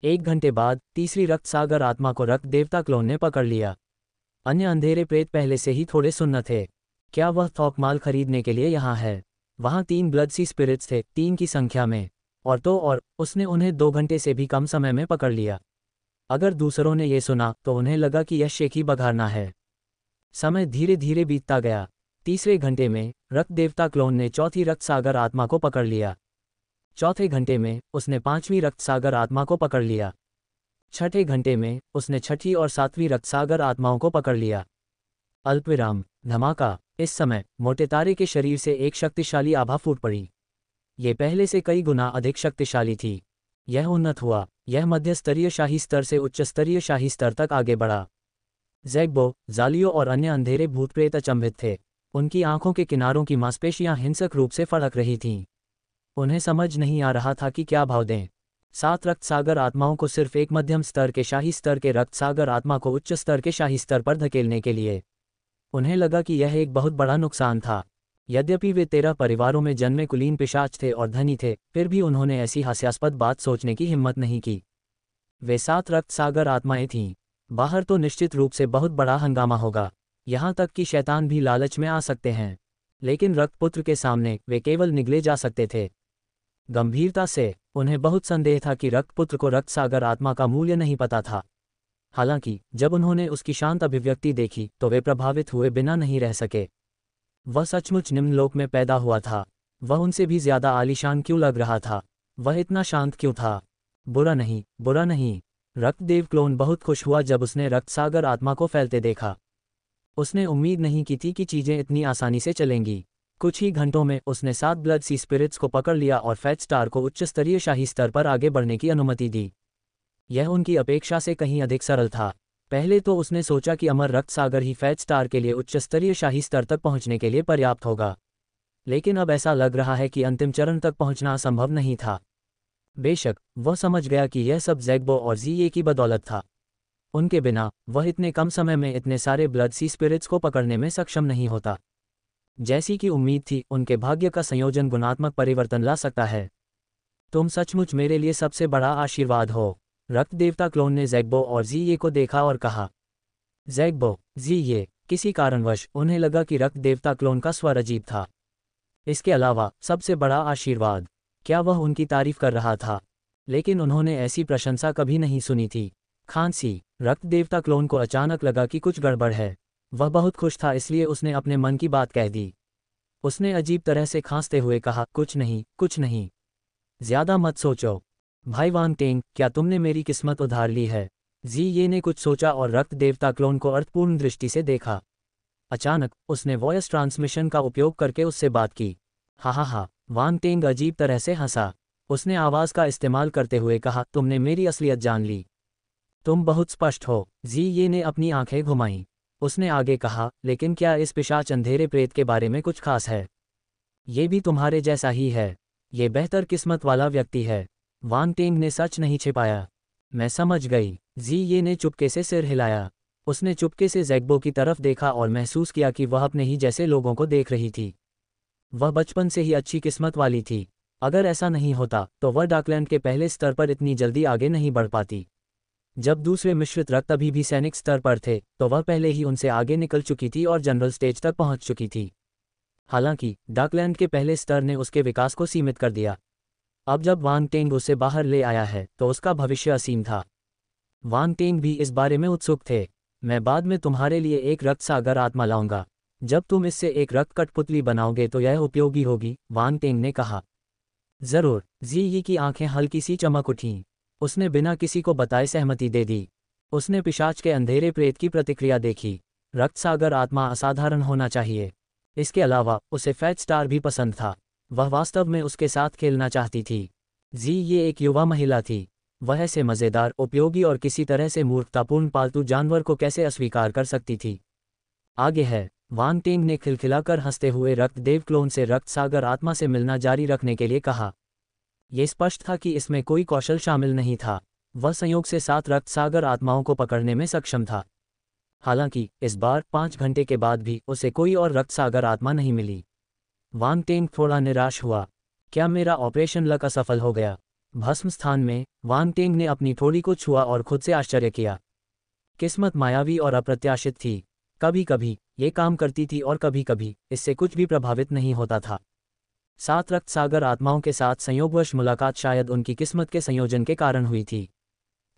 1 घंटे बाद तीसरी रक्त सागर आत्मा को रक्त देवता क्लोन ने पकड़ लिया। अन्य अंधेरे प्रेत पहले से ही थोड़े सुन्न थे। क्या वह थोक माल खरीदने के लिए यहाँ है? वहाँ 3 ब्लड सी स्पिरिट्स थे, 3 की संख्या में, और उसने उन्हें 2 घंटे से भी कम समय में पकड़ लिया। अगर दूसरों ने ये सुना तो उन्हें लगा कि यह शेखी बघारना है। समय धीरे धीरे बीतता गया। तीसरे घंटे में रक्त देवता क्लोन ने चौथी रक्त सागर आत्मा को पकड़ लिया। चौथे घंटे में उसने 5वीं रक्त सागर आत्मा को पकड़ लिया। छठे घंटे में उसने 6ठी और 7वीं रक्त सागर आत्माओं को पकड़ लिया। अल्पविराम, धमाका! इस समय मोटे तारे के शरीर से एक शक्तिशाली आभा फूट पड़ी। ये पहले से कई गुना अधिक शक्तिशाली थी। यह उन्नत हुआ, यह मध्य स्तरीय शाही स्तर से उच्च स्तरीय शाही स्तर तक आगे बढ़ा। ज़ैग्बो, जालियो और अन्य अंधेरे भूत प्रेत अचंभित थे। उनकी आंखों के किनारों की मांसपेशियां हिंसक रूप से फड़क रही थीं। उन्हें समझ नहीं आ रहा था कि क्या भाव दें। 7 रक्त सागर आत्माओं को सिर्फ एक मध्यम स्तर के शाही स्तर के रक्त सागर आत्मा को उच्च स्तर के शाही स्तर पर धकेलने के लिए। उन्हें लगा कि यह एक बहुत बड़ा नुकसान था। यद्यपि वे 13 परिवारों में जन्मे कुलीन पिशाच थे और धनी थे, फिर भी उन्होंने ऐसी हास्यास्पद बात सोचने की हिम्मत नहीं की। वे 7 रक्त सागर आत्माएं थीं। बाहर तो निश्चित रूप से बहुत बड़ा हंगामा होगा। यहाँ तक कि शैतान भी लालच में आ सकते हैं। लेकिन रक्तपुत्र के सामने वे केवल निगले जा सकते थे। गंभीरता से उन्हें बहुत संदेह था कि रक्तपुत्र को रक्त सागर आत्मा का मूल्य नहीं पता था। हालांकि जब उन्होंने उसकी शांत अभिव्यक्ति देखी तो वे प्रभावित हुए बिना नहीं रह सके। वह सचमुच निम्नलोक में पैदा हुआ था। वह उनसे भी ज्यादा आलीशान क्यों लग रहा था? वह इतना शांत क्यों था? बुरा नहीं, बुरा नहीं। रक्तदेव क्लोन बहुत खुश हुआ जब उसने रक्त सागर आत्मा को फैलते देखा। उसने उम्मीद नहीं की थी कि चीजें इतनी आसानी से चलेंगी। कुछ ही घंटों में उसने 7 ब्लड सी स्पिरिट्स को पकड़ लिया और फैट स्टार को उच्च स्तरीय शाही स्तर पर आगे बढ़ने की अनुमति दी। यह उनकी अपेक्षा से कहीं अधिक सरल था। पहले तो उसने सोचा कि अमर रक्त सागर ही फैट स्टार के लिए उच्च स्तरीय शाही स्तर तक पहुंचने के लिए पर्याप्त होगा। लेकिन अब ऐसा लग रहा है कि अंतिम चरण तक पहुंचना असंभव नहीं था। बेशक वह समझ गया कि यह सब ज़ैग्बो और ज़ीये की बदौलत था। उनके बिना वह इतने कम समय में इतने सारे ब्लड सी स्पिरिट्स को पकड़ने में सक्षम नहीं होता। जैसी कि उम्मीद थी, उनके भाग्य का संयोजन गुणात्मक परिवर्तन ला सकता है। तुम सचमुच मेरे लिए सबसे बड़ा आशीर्वाद हो। रक्त देवता क्लोन ने ज़ैग्बो और ज़ीये को देखा और कहा। ज़ैग्बो, ज़ीये, किसी कारणवश उन्हें लगा कि रक्त देवता क्लोन का स्वर अजीब था। इसके अलावा सबसे बड़ा आशीर्वाद, क्या वह उनकी तारीफ कर रहा था? लेकिन उन्होंने ऐसी प्रशंसा कभी नहीं सुनी थी। खांसी। रक्त देवता क्लोन को अचानक लगा कि कुछ गड़बड़ है। वह बहुत खुश था, इसलिए उसने अपने मन की बात कह दी। उसने अजीब तरह से खांसते हुए कहा, कुछ नहीं, कुछ नहीं। ज्यादा मत सोचो। भाई वांग टेंग, क्या तुमने मेरी किस्मत उधार ली है? जी ये ने कुछ सोचा और रक्त देवता क्लोन को अर्थपूर्ण दृष्टि से देखा। अचानक उसने वॉयस ट्रांसमिशन का उपयोग करके उससे बात की। हा, वांग टेंग अजीब तरह से हंसा। उसने आवाज का इस्तेमाल करते हुए कहा, तुमने मेरी असलियत जान ली। तुम बहुत स्पष्ट हो। जी ये ने अपनी आंखें घुमाईं। उसने आगे कहा, लेकिन क्या इस पिशाच अंधेरे प्रेत के बारे में कुछ खास है? ये भी तुम्हारे जैसा ही है। ये बेहतर किस्मत वाला व्यक्ति है। वांग टेंग ने सच नहीं छिपाया। मैं समझ गई। जी ये ने चुपके से सिर हिलाया। उसने चुपके से ज़ैग्बो की तरफ देखा और महसूस किया कि वह अपने ही जैसे लोगों को देख रही थी। वह बचपन से ही अच्छी किस्मत वाली थी। अगर ऐसा नहीं होता तो वह डाकलैंड के पहले स्तर पर इतनी जल्दी आगे नहीं बढ़ पाती। जब दूसरे मिश्रित रक्त अभी भी सैनिक स्तर पर थे तो वह पहले ही उनसे आगे निकल चुकी थी और जनरल स्टेज तक पहुंच चुकी थी। हालांकि डाकलैंड के पहले स्तर ने उसके विकास को सीमित कर दिया। अब जब वांग टेंग उसे बाहर ले आया है तो उसका भविष्य असीम था। वांग टेंग भी इस बारे में उत्सुक थे। मैं बाद में तुम्हारे लिए एक रक्त सागर आत्मा लाऊंगा। जब तुम इससे एक रक्त कठपुतली बनाओगे तो यह उपयोगी होगी, वांग टेंग ने कहा। जरूर। जी यी की आंखें हल्की सी चमक उठीं। उसने बिना किसी को बताए सहमति दे दी। उसने पिशाच के अंधेरे प्रेत की प्रतिक्रिया देखी। रक्त सागर आत्मा असाधारण होना चाहिए। इसके अलावा उसे फैट स्टार भी पसंद था। वह वास्तव में उसके साथ खेलना चाहती थी। जी ये एक युवा महिला थी। वह ऐसे मज़ेदार, उपयोगी और किसी तरह से मूर्खतापूर्ण पालतू जानवर को कैसे अस्वीकार कर सकती थी? आगे है। वांग टेंग ने खिलखिलाकर हंसते हुए रक्तदेव क्लोन से रक्त सागर आत्मा से मिलना जारी रखने के लिए कहा। यह स्पष्ट था कि इसमें कोई कौशल शामिल नहीं था। वह संयोग से 7 रक्त सागर आत्माओं को पकड़ने में सक्षम था। हालांकि इस बार 5 घंटे के बाद भी उसे कोई और रक्त सागर आत्मा नहीं मिली। वांग टेंग थोड़ा निराश हुआ। क्या मेरा ऑपरेशन लक असफल हो गया? भस्म स्थान में वांग टेंग ने अपनी ठोड़ी को छुआ और खुद से आश्चर्य किया। किस्मत मायावी और अप्रत्याशित थी। कभी कभी ये काम करती थी और कभी कभी इससे कुछ भी प्रभावित नहीं होता था। 7 रक्त सागर आत्माओं के साथ संयोगवश मुलाकात शायद उनकी किस्मत के संयोजन के कारण हुई थी।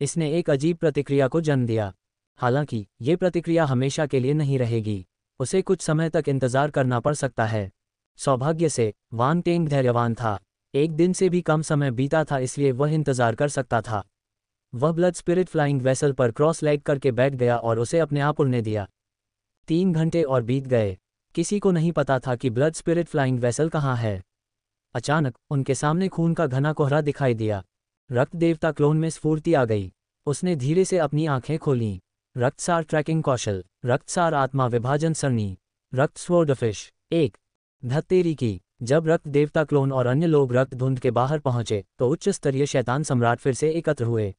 इसने एक अजीब प्रतिक्रिया को जन्म दिया। हालांकि ये प्रतिक्रिया हमेशा के लिए नहीं रहेगी। उसे कुछ समय तक इंतजार करना पड़ सकता है। सौभाग्य से वांग टेंग धैर्यवान था। एक दिन से भी कम समय बीता था, इसलिए वह इंतजार कर सकता था। वह ब्लड स्पिरिट फ्लाइंग वेसल पर क्रॉस लेग करके बैठ गया और उसे अपने आप उड़ने दिया। 3 घंटे और बीत गए। किसी को नहीं पता था कि ब्लड स्पिरिट फ्लाइंग वेसल कहाँ है। अचानक उनके सामने खून का घना कोहरा दिखाई दिया। रक्त देवता क्लोन में स्फूर्ति आ गई। उसने धीरे से अपनी आंखें खोलीं। रक्तसार ट्रैकिंग कौशल, रक्तसार आत्मा विभाजन सरणी, रक्त स्वॉर्डफिश 1। धत्तेरी की। जब रक्त देवता क्लोन और अन्य लोग रक्त धुंध के बाहर पहुंचे तो उच्च स्तरीय शैतान सम्राट फिर से एकत्र हुए।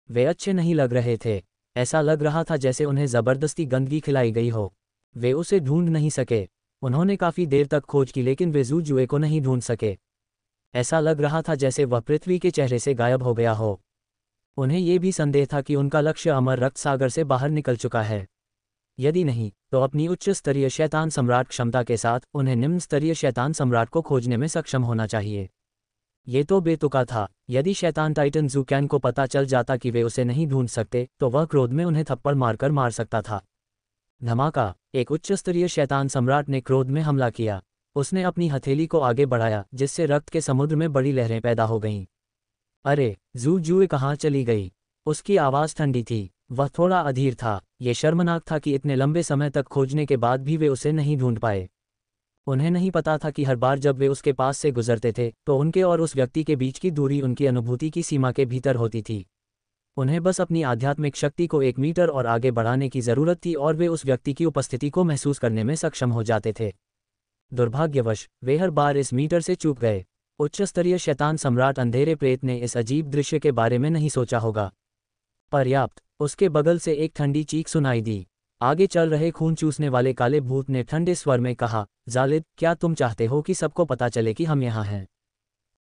वे अच्छे नहीं लग रहे थे। ऐसा लग रहा था जैसे उन्हें जबरदस्ती गंदगी खिलाई गई हो। वे उसे ढूंढ नहीं सके। उन्होंने काफी देर तक खोज की लेकिन वे जू जुए को नहीं ढूंढ सके। ऐसा लग रहा था जैसे वह पृथ्वी के चेहरे से गायब हो गया हो। उन्हें ये भी संदेह था कि उनका लक्ष्य अमर रक्त सागर से बाहर निकल चुका है। यदि नहीं तो अपनी उच्च स्तरीय शैतान सम्राट क्षमता के साथ उन्हें निम्न स्तरीय शैतान सम्राट को खोजने में सक्षम होना चाहिए। ये तो बेतुका था। यदि शैतान टाइटन ज़ूकैन को पता चल जाता कि वे उसे नहीं ढूंढ सकते तो वह क्रोध में उन्हें थप्पड़ मारकर मार सकता था। धमाका। एक उच्च स्तरीय शैतान सम्राट ने क्रोध में हमला किया। उसने अपनी हथेली को आगे बढ़ाया जिससे रक्त के समुद्र में बड़ी लहरें पैदा हो गईं। अरे, जू जुए कहाँ चली गई? उसकी आवाज़ ठंडी थी। वह थोड़ा अधीर था। ये शर्मनाक था कि इतने लंबे समय तक खोजने के बाद भी वे उसे नहीं ढूंढ पाए। उन्हें नहीं पता था कि हर बार जब वे उसके पास से गुजरते थे तो उनके और उस व्यक्ति के बीच की दूरी उनकी अनुभूति की सीमा के भीतर होती थी। उन्हें बस अपनी आध्यात्मिक शक्ति को 1 मीटर और आगे बढ़ाने की ज़रूरत थी और वे उस व्यक्ति की उपस्थिति को महसूस करने में सक्षम हो जाते थे। दुर्भाग्यवश वे हर बार इस मीटर से चूक गए। उच्च स्तरीय शैतान सम्राट अंधेरे प्रेत ने इस अजीब दृश्य के बारे में नहीं सोचा होगा। पर्याप्त। उसके बगल से एक ठंडी चीख सुनाई दी। आगे चल रहे खून चूसने वाले काले भूत ने ठंडे स्वर में कहा, जालिद, क्या तुम चाहते हो कि सबको पता चले कि हम यहाँ हैं?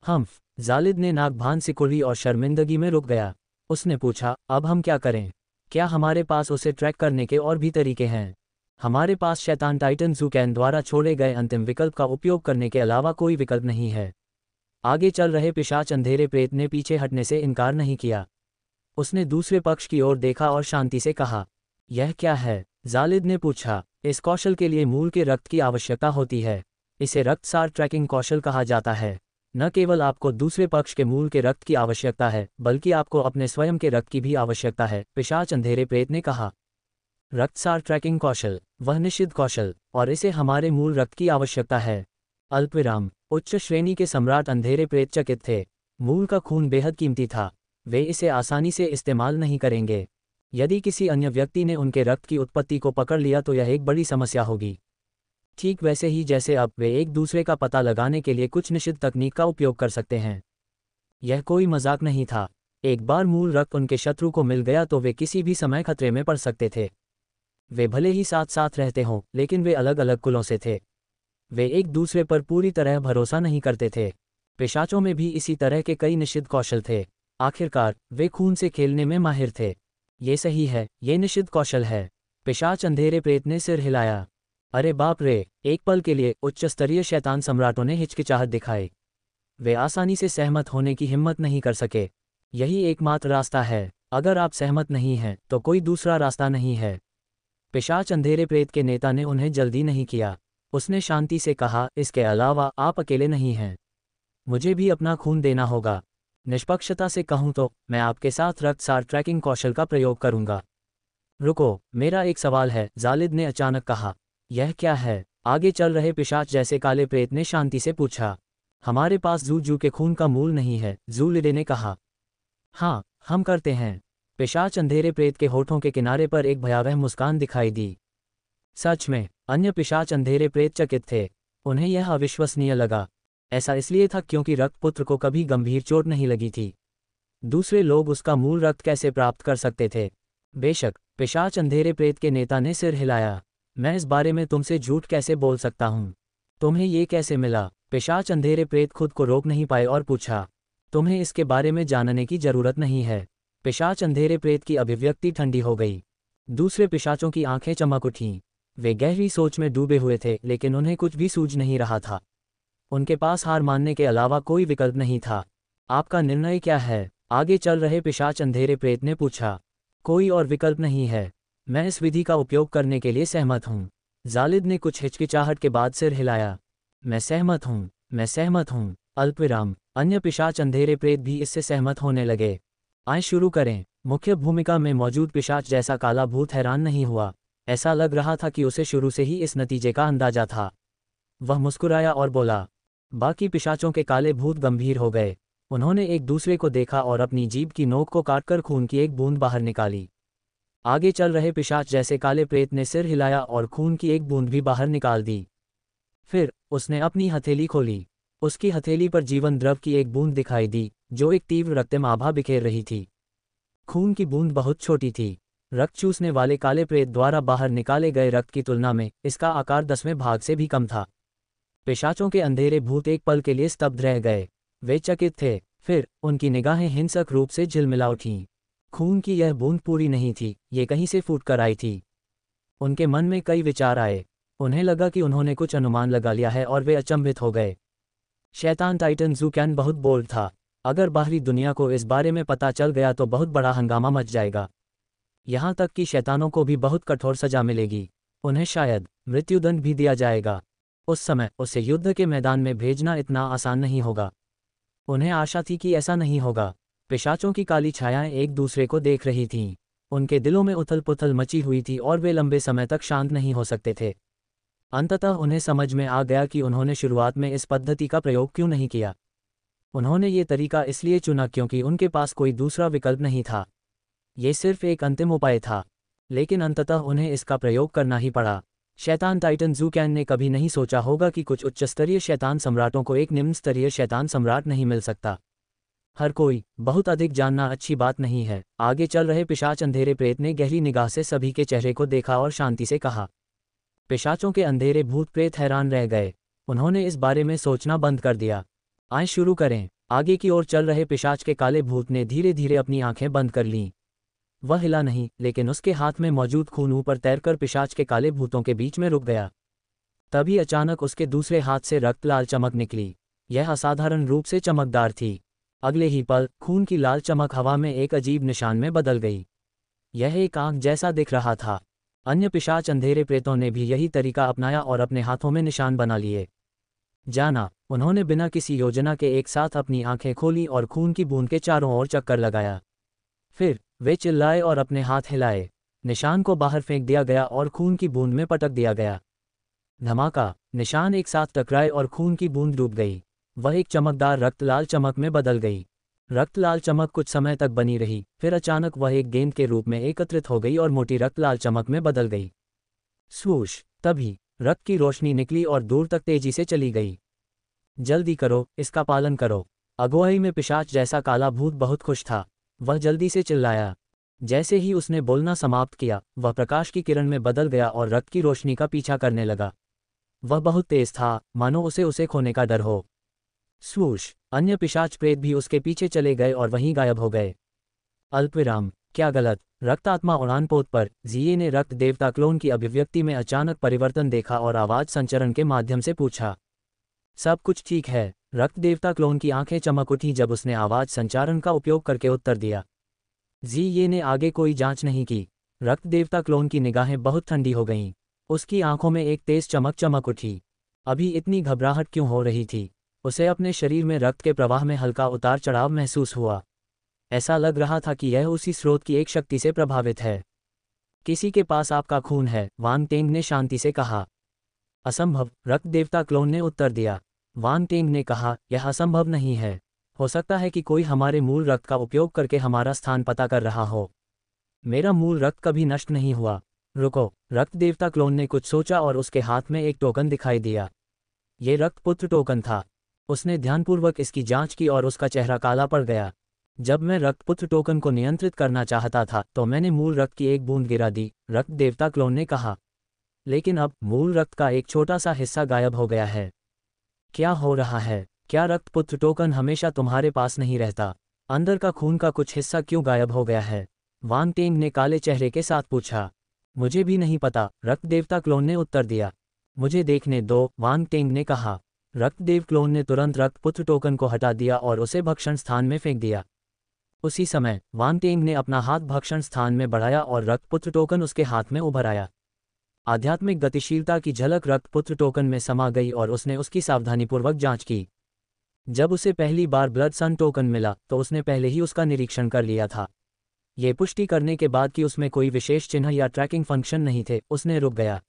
हम्फ। जालिद ने नाक भान सिकुड़ी और शर्मिंदगी में रुक गया। उसने पूछा, अब हम क्या करें? क्या हमारे पास उसे ट्रैक करने के और भी तरीके हैं? हमारे पास शैतान टाइटन ज़ूकैन द्वारा छोड़े गए अंतिम विकल्प का उपयोग करने के अलावा कोई विकल्प नहीं है। आगे चल रहे पिशाच अंधेरे प्रेत ने पीछे हटने से इनकार नहीं किया। उसने दूसरे पक्ष की ओर देखा और शांति से कहा, यह क्या है? जालिद ने पूछा। इस कौशल के लिए मूल के रक्त की आवश्यकता होती है। इसे रक्तसार ट्रैकिंग कौशल कहा जाता है। न केवल आपको दूसरे पक्ष के मूल के रक्त की आवश्यकता है, बल्कि आपको अपने स्वयं के रक्त की भी आवश्यकता है, पिशाच अंधेरे प्रेत ने कहा। रक्तसार ट्रैकिंग कौशल, वह निषिद्ध कौशल, और इसे हमारे मूल रक्त की आवश्यकता है। अल्पविराम। उच्च श्रेणी के सम्राट अंधेरे प्रेत चकित थे। मूल का खून बेहद कीमती था। वे इसे आसानी से इस्तेमाल नहीं करेंगे। यदि किसी अन्य व्यक्ति ने उनके रक्त की उत्पत्ति को पकड़ लिया तो यह एक बड़ी समस्या होगी। ठीक वैसे ही जैसे अब वे एक दूसरे का पता लगाने के लिए कुछ निषिद्ध तकनीक का उपयोग कर सकते हैं। यह कोई मजाक नहीं था। एक बार मूल रक्त उनके शत्रु को मिल गया तो वे किसी भी समय खतरे में पड़ सकते थे। वे भले ही साथ साथ रहते हों, लेकिन वे अलग अलग कुलों से थे। वे एक दूसरे पर पूरी तरह भरोसा नहीं करते थे। पिशाचों में भी इसी तरह के कई निषिद्ध कौशल थे। आखिरकार वे खून से खेलने में माहिर थे। ये सही है, ये निषिद्ध कौशल है। पिशाच अंधेरे प्रेत ने सिर हिलाया। अरे बाप रे! एक पल के लिए उच्च स्तरीय शैतान सम्राटों ने हिचकिचाहट दिखाई। वे आसानी से सहमत होने की हिम्मत नहीं कर सके। यही एकमात्र रास्ता है। अगर आप सहमत नहीं हैं तो कोई दूसरा रास्ता नहीं है। पिशाच अंधेरे प्रेत के नेता ने उन्हें जल्दी नहीं किया। उसने शांति से कहा, इसके अलावा आप अकेले नहीं हैं। मुझे भी अपना खून देना होगा। निष्पक्षता से कहूं तो मैं आपके साथ रक्तसार ट्रैकिंग कौशल का प्रयोग करूंगा। रुको, मेरा एक सवाल है, जालिद ने अचानक कहा। यह क्या है? आगे चल रहे पिशाच जैसे काले प्रेत ने शांति से पूछा। हमारे पास जू के खून का मूल नहीं है, जूलिडे ने कहा। हाँ, हम करते हैं। पिशाच अंधेरे प्रेत के होठों के किनारे पर एक भयावह मुस्कान दिखाई दी। सच में? अन्य पिशाच अंधेरे प्रेत चकित थे। उन्हें यह अविश्वसनीय लगा। ऐसा इसलिए था क्योंकि रक्तपुत्र को कभी गंभीर चोट नहीं लगी थी। दूसरे लोग उसका मूल रक्त कैसे प्राप्त कर सकते थे? बेशक, पिशाच अंधेरे प्रेत के नेता ने सिर हिलाया। मैं इस बारे में तुमसे झूठ कैसे बोल सकता हूँ? तुम्हें ये कैसे मिला? पिशाच अंधेरे प्रेत खुद को रोक नहीं पाए और पूछा। तुम्हें इसके बारे में जानने की जरूरत नहीं है। पिशाच अंधेरे प्रेत की अभिव्यक्ति ठंडी हो गई। दूसरे पिशाचों की आंखें चमक उठीं। वे गहरी सोच में डूबे हुए थे, लेकिन उन्हें कुछ भी सूझ नहीं रहा था। उनके पास हार मानने के अलावा कोई विकल्प नहीं था। आपका निर्णय क्या है? आगे चल रहे पिशाच अंधेरे प्रेत ने पूछा। कोई और विकल्प नहीं है। मैं इस विधि का उपयोग करने के लिए सहमत हूँ। जालिद ने कुछ हिचकिचाहट के बाद सिर हिलाया। मैं सहमत हूँ, मैं सहमत हूँ। अल्पविराम। अन्य पिशाच अंधेरे प्रेत भी इससे सहमत होने लगे। आइए शुरू करें। मुख्य भूमिका में मौजूद पिशाच जैसा काला भूत हैरान नहीं हुआ। ऐसा लग रहा था कि उसे शुरू से ही इस नतीजे का अंदाजा था। वह मुस्कुराया और बोला। बाकी पिशाचों के काले भूत गंभीर हो गए। उन्होंने एक दूसरे को देखा और अपनी जीभ की नोक को काटकर खून की एक बूंद बाहर निकाली। आगे चल रहे पिशाच जैसे काले प्रेत ने सिर हिलाया और खून की एक बूंद भी बाहर निकाल दी। फिर उसने अपनी हथेली खोली। उसकी हथेली पर जीवन द्रव की एक बूंद दिखाई दी, जो एक तीव्र रक्तम आभा बिखेर रही थी। खून की बूंद बहुत छोटी थी। रक्त चूसने वाले काले प्रेत द्वारा बाहर निकाले गए रक्त की तुलना में इसका आकार 10वें भाग से भी कम था। पिशाचों के अंधेरे भूत एक पल के लिए स्तब्ध रह गए। वे चकित थे। फिर उनकी निगाहें हिंसक रूप से झिलमिला उठीं। खून की यह बूंद पूरी नहीं थी, ये कहीं से फूट कर आई थी। उनके मन में कई विचार आए। उन्हें लगा कि उन्होंने कुछ अनुमान लगा लिया है और वे अचंभित हो गए। शैतान टाइटन ज़ूकैन बहुत बोल्ड था। अगर बाहरी दुनिया को इस बारे में पता चल गया तो बहुत बड़ा हंगामा मच जाएगा। यहाँ तक कि शैतानों को भी बहुत कठोर सजा मिलेगी। उन्हें शायद मृत्युदंड भी दिया जाएगा। उस समय उसे युद्ध के मैदान में भेजना इतना आसान नहीं होगा। उन्हें आशा थी कि ऐसा नहीं होगा। पिशाचों की काली छायाएं एक दूसरे को देख रही थीं। उनके दिलों में उथल पुथल मची हुई थी और वे लंबे समय तक शांत नहीं हो सकते थे। अंततः उन्हें समझ में आ गया कि उन्होंने शुरुआत में इस पद्धति का प्रयोग क्यों नहीं किया। उन्होंने ये तरीका इसलिए चुना क्योंकि उनके पास कोई दूसरा विकल्प नहीं था। ये सिर्फ एक अंतिम उपाय था, लेकिन अंततः उन्हें इसका प्रयोग करना ही पड़ा। शैतान टाइटन ज़ूकैन ने कभी नहीं सोचा होगा कि कुछ उच्च स्तरीय शैतान सम्राटों को एक निम्न स्तरीय शैतान सम्राट नहीं मिल सकता। हर कोई बहुत अधिक जानना अच्छी बात नहीं है। आगे चल रहे पिशाच अंधेरे प्रेत ने गहरी निगाह से सभी के चेहरे को देखा और शांति से कहा। पिशाचों के अंधेरे भूत प्रेत हैरान रह गए। उन्होंने इस बारे में सोचना बंद कर दिया। आइए शुरू करें। आगे की ओर चल रहे पिशाच के काले भूत ने धीरे धीरे अपनी आंखें बंद कर लीं। वह हिला नहीं, लेकिन उसके हाथ में मौजूद खून ऊपर तैरकर पिशाच के काले भूतों के बीच में रुक गया। तभी अचानक उसके दूसरे हाथ से रक्त लाल चमक निकली। यह असाधारण रूप से चमकदार थी। अगले ही पल खून की लाल चमक हवा में एक अजीब निशान में बदल गई। यह एक आंख जैसा दिख रहा था। अन्य पिशाच अंधेरे प्रेतों ने भी यही तरीका अपनाया और अपने हाथों में निशान बना लिए। जाना, उन्होंने बिना किसी योजना के एक साथ अपनी आंखें खोली और खून की बूंद के चारों ओर चक्कर लगाया। फिर वे चिल्लाए और अपने हाथ हिलाए। निशान को बाहर फेंक दिया गया और खून की बूंद में पटक दिया गया। धमाका, निशान एक साथ टकराए और खून की बूंद डूब गई। वह एक चमकदार रक्तलाल चमक में बदल गई। रक्तलाल चमक कुछ समय तक बनी रही, फिर अचानक वह एक गेंद के रूप में एकत्रित हो गई और मोटी रक्तलाल चमक में बदल गई। स्वूश, तभी रक्त की रोशनी निकली और दूर तक तेजी से चली गई। जल्दी करो, इसका पालन करो। अगुवाई में पिशाच जैसा काला भूत बहुत खुश था। वह जल्दी से चिल्लाया। जैसे ही उसने बोलना समाप्त किया, वह प्रकाश की किरण में बदल गया और रक्त की रोशनी का पीछा करने लगा। वह बहुत तेज था, मानो उसे खोने का डर हो। स्वूश, अन्य पिशाच प्रेत भी उसके पीछे चले गए और वहीं गायब हो गए। अल्पविराम, क्या गलत? रक्तात्मा उड़ान पोत पर जीए ने रक्त देवता क्लोन की अभिव्यक्ति में अचानक परिवर्तन देखा और आवाज संचरण के माध्यम से पूछा। सब कुछ ठीक है। रक्त देवता क्लोन की आंखें चमक उठी जब उसने आवाज संचारण का उपयोग करके उत्तर दिया। जीए ने आगे कोई जांच नहीं की। रक्त देवता क्लोन की निगाहें बहुत ठंडी हो गईं। उसकी आंखों में एक तेज चमक उठी। अभी इतनी घबराहट क्यों हो रही थी? उसे अपने शरीर में रक्त के प्रवाह में हल्का उतार चढ़ाव महसूस हुआ। ऐसा लग रहा था कि यह उसी स्रोत की एक शक्ति से प्रभावित है। किसी के पास आपका खून है, वांग टेंग ने शांति से कहा। असंभव, रक्त देवता क्लोन ने उत्तर दिया। वांग टेंग ने कहा, यह असंभव नहीं है। हो सकता है कि कोई हमारे मूल रक्त का उपयोग करके हमारा स्थान पता कर रहा हो। मेरा मूल रक्त कभी नष्ट नहीं हुआ। रुको, रक्त देवता क्लोन ने कुछ सोचा और उसके हाथ में एक टोकन दिखाई दिया। ये रक्तपुत्र टोकन था। उसने ध्यानपूर्वक इसकी जांच की और उसका चेहरा काला पड़ गया। जब मैं रक्तपुत्र टोकन को नियंत्रित करना चाहता था तो मैंने मूल रक्त की एक बूंद गिरा दी, रक्त देवता क्लोन ने कहा। लेकिन अब मूल रक्त का एक छोटा सा हिस्सा गायब हो गया है। क्या हो रहा है? क्या रक्तपुत्र टोकन हमेशा तुम्हारे पास नहीं रहता? अंदर का खून का कुछ हिस्सा क्यों गायब हो गया है? वांग टेंग ने काले चेहरे के साथ पूछा। मुझे भी नहीं पता, रक्त देवता क्लोन ने उत्तर दिया। मुझे देखने दो, वांग टेंग ने कहा। रक्तदेव क्लोन ने तुरंत रक्तपुत्र टोकन को हटा दिया और उसे भक्षण स्थान में फेंक दिया। उसी समय वांग टेंग ने अपना हाथ भक्षण स्थान में बढ़ाया और रक्तपुत्र टोकन उसके हाथ में उभर आया। आध्यात्मिक गतिशीलता की झलक रक्तपुत्र टोकन में समा गई और उसने उसकी सावधानीपूर्वक जांच की। जब उसे पहली बार ब्लड सन टोकन मिला तो उसने पहले ही उसका निरीक्षण कर लिया था। ये पुष्टि करने के बाद कि उसमें कोई विशेष चिन्ह या ट्रैकिंग फंक्शन नहीं थे, उसने रुक गया।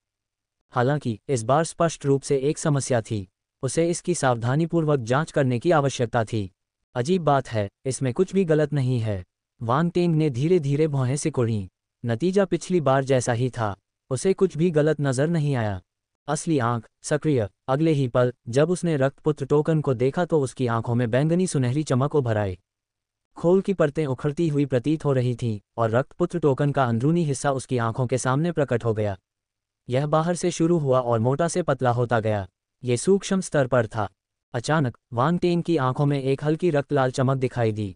हालांकि इस बार स्पष्ट रूप से एक समस्या थी। उसे इसकी सावधानीपूर्वक जांच करने की आवश्यकता थी। अजीब बात है, इसमें कुछ भी गलत नहीं है। वांग टेंग ने धीरे धीरे भौहें सिकुड़ी। नतीजा पिछली बार जैसा ही था। उसे कुछ भी गलत नजर नहीं आया। असली आंख सक्रिय। अगले ही पल जब उसने रक्तपुत्र टोकन को देखा तो उसकी आंखों में बैंगनी सुनहरी चमक उभर आई। खोल की परतें उखड़ती हुई प्रतीत हो रही थीं और रक्तपुत्र टोकन का अंदरूनी हिस्सा उसकी आंखों के सामने प्रकट हो गया। यह बाहर से शुरू हुआ और मोटा से पतला होता गया। ये सूक्ष्म स्तर पर था। अचानक वांग टेंग की आंखों में एक हल्की रक्तलाल चमक दिखाई दी।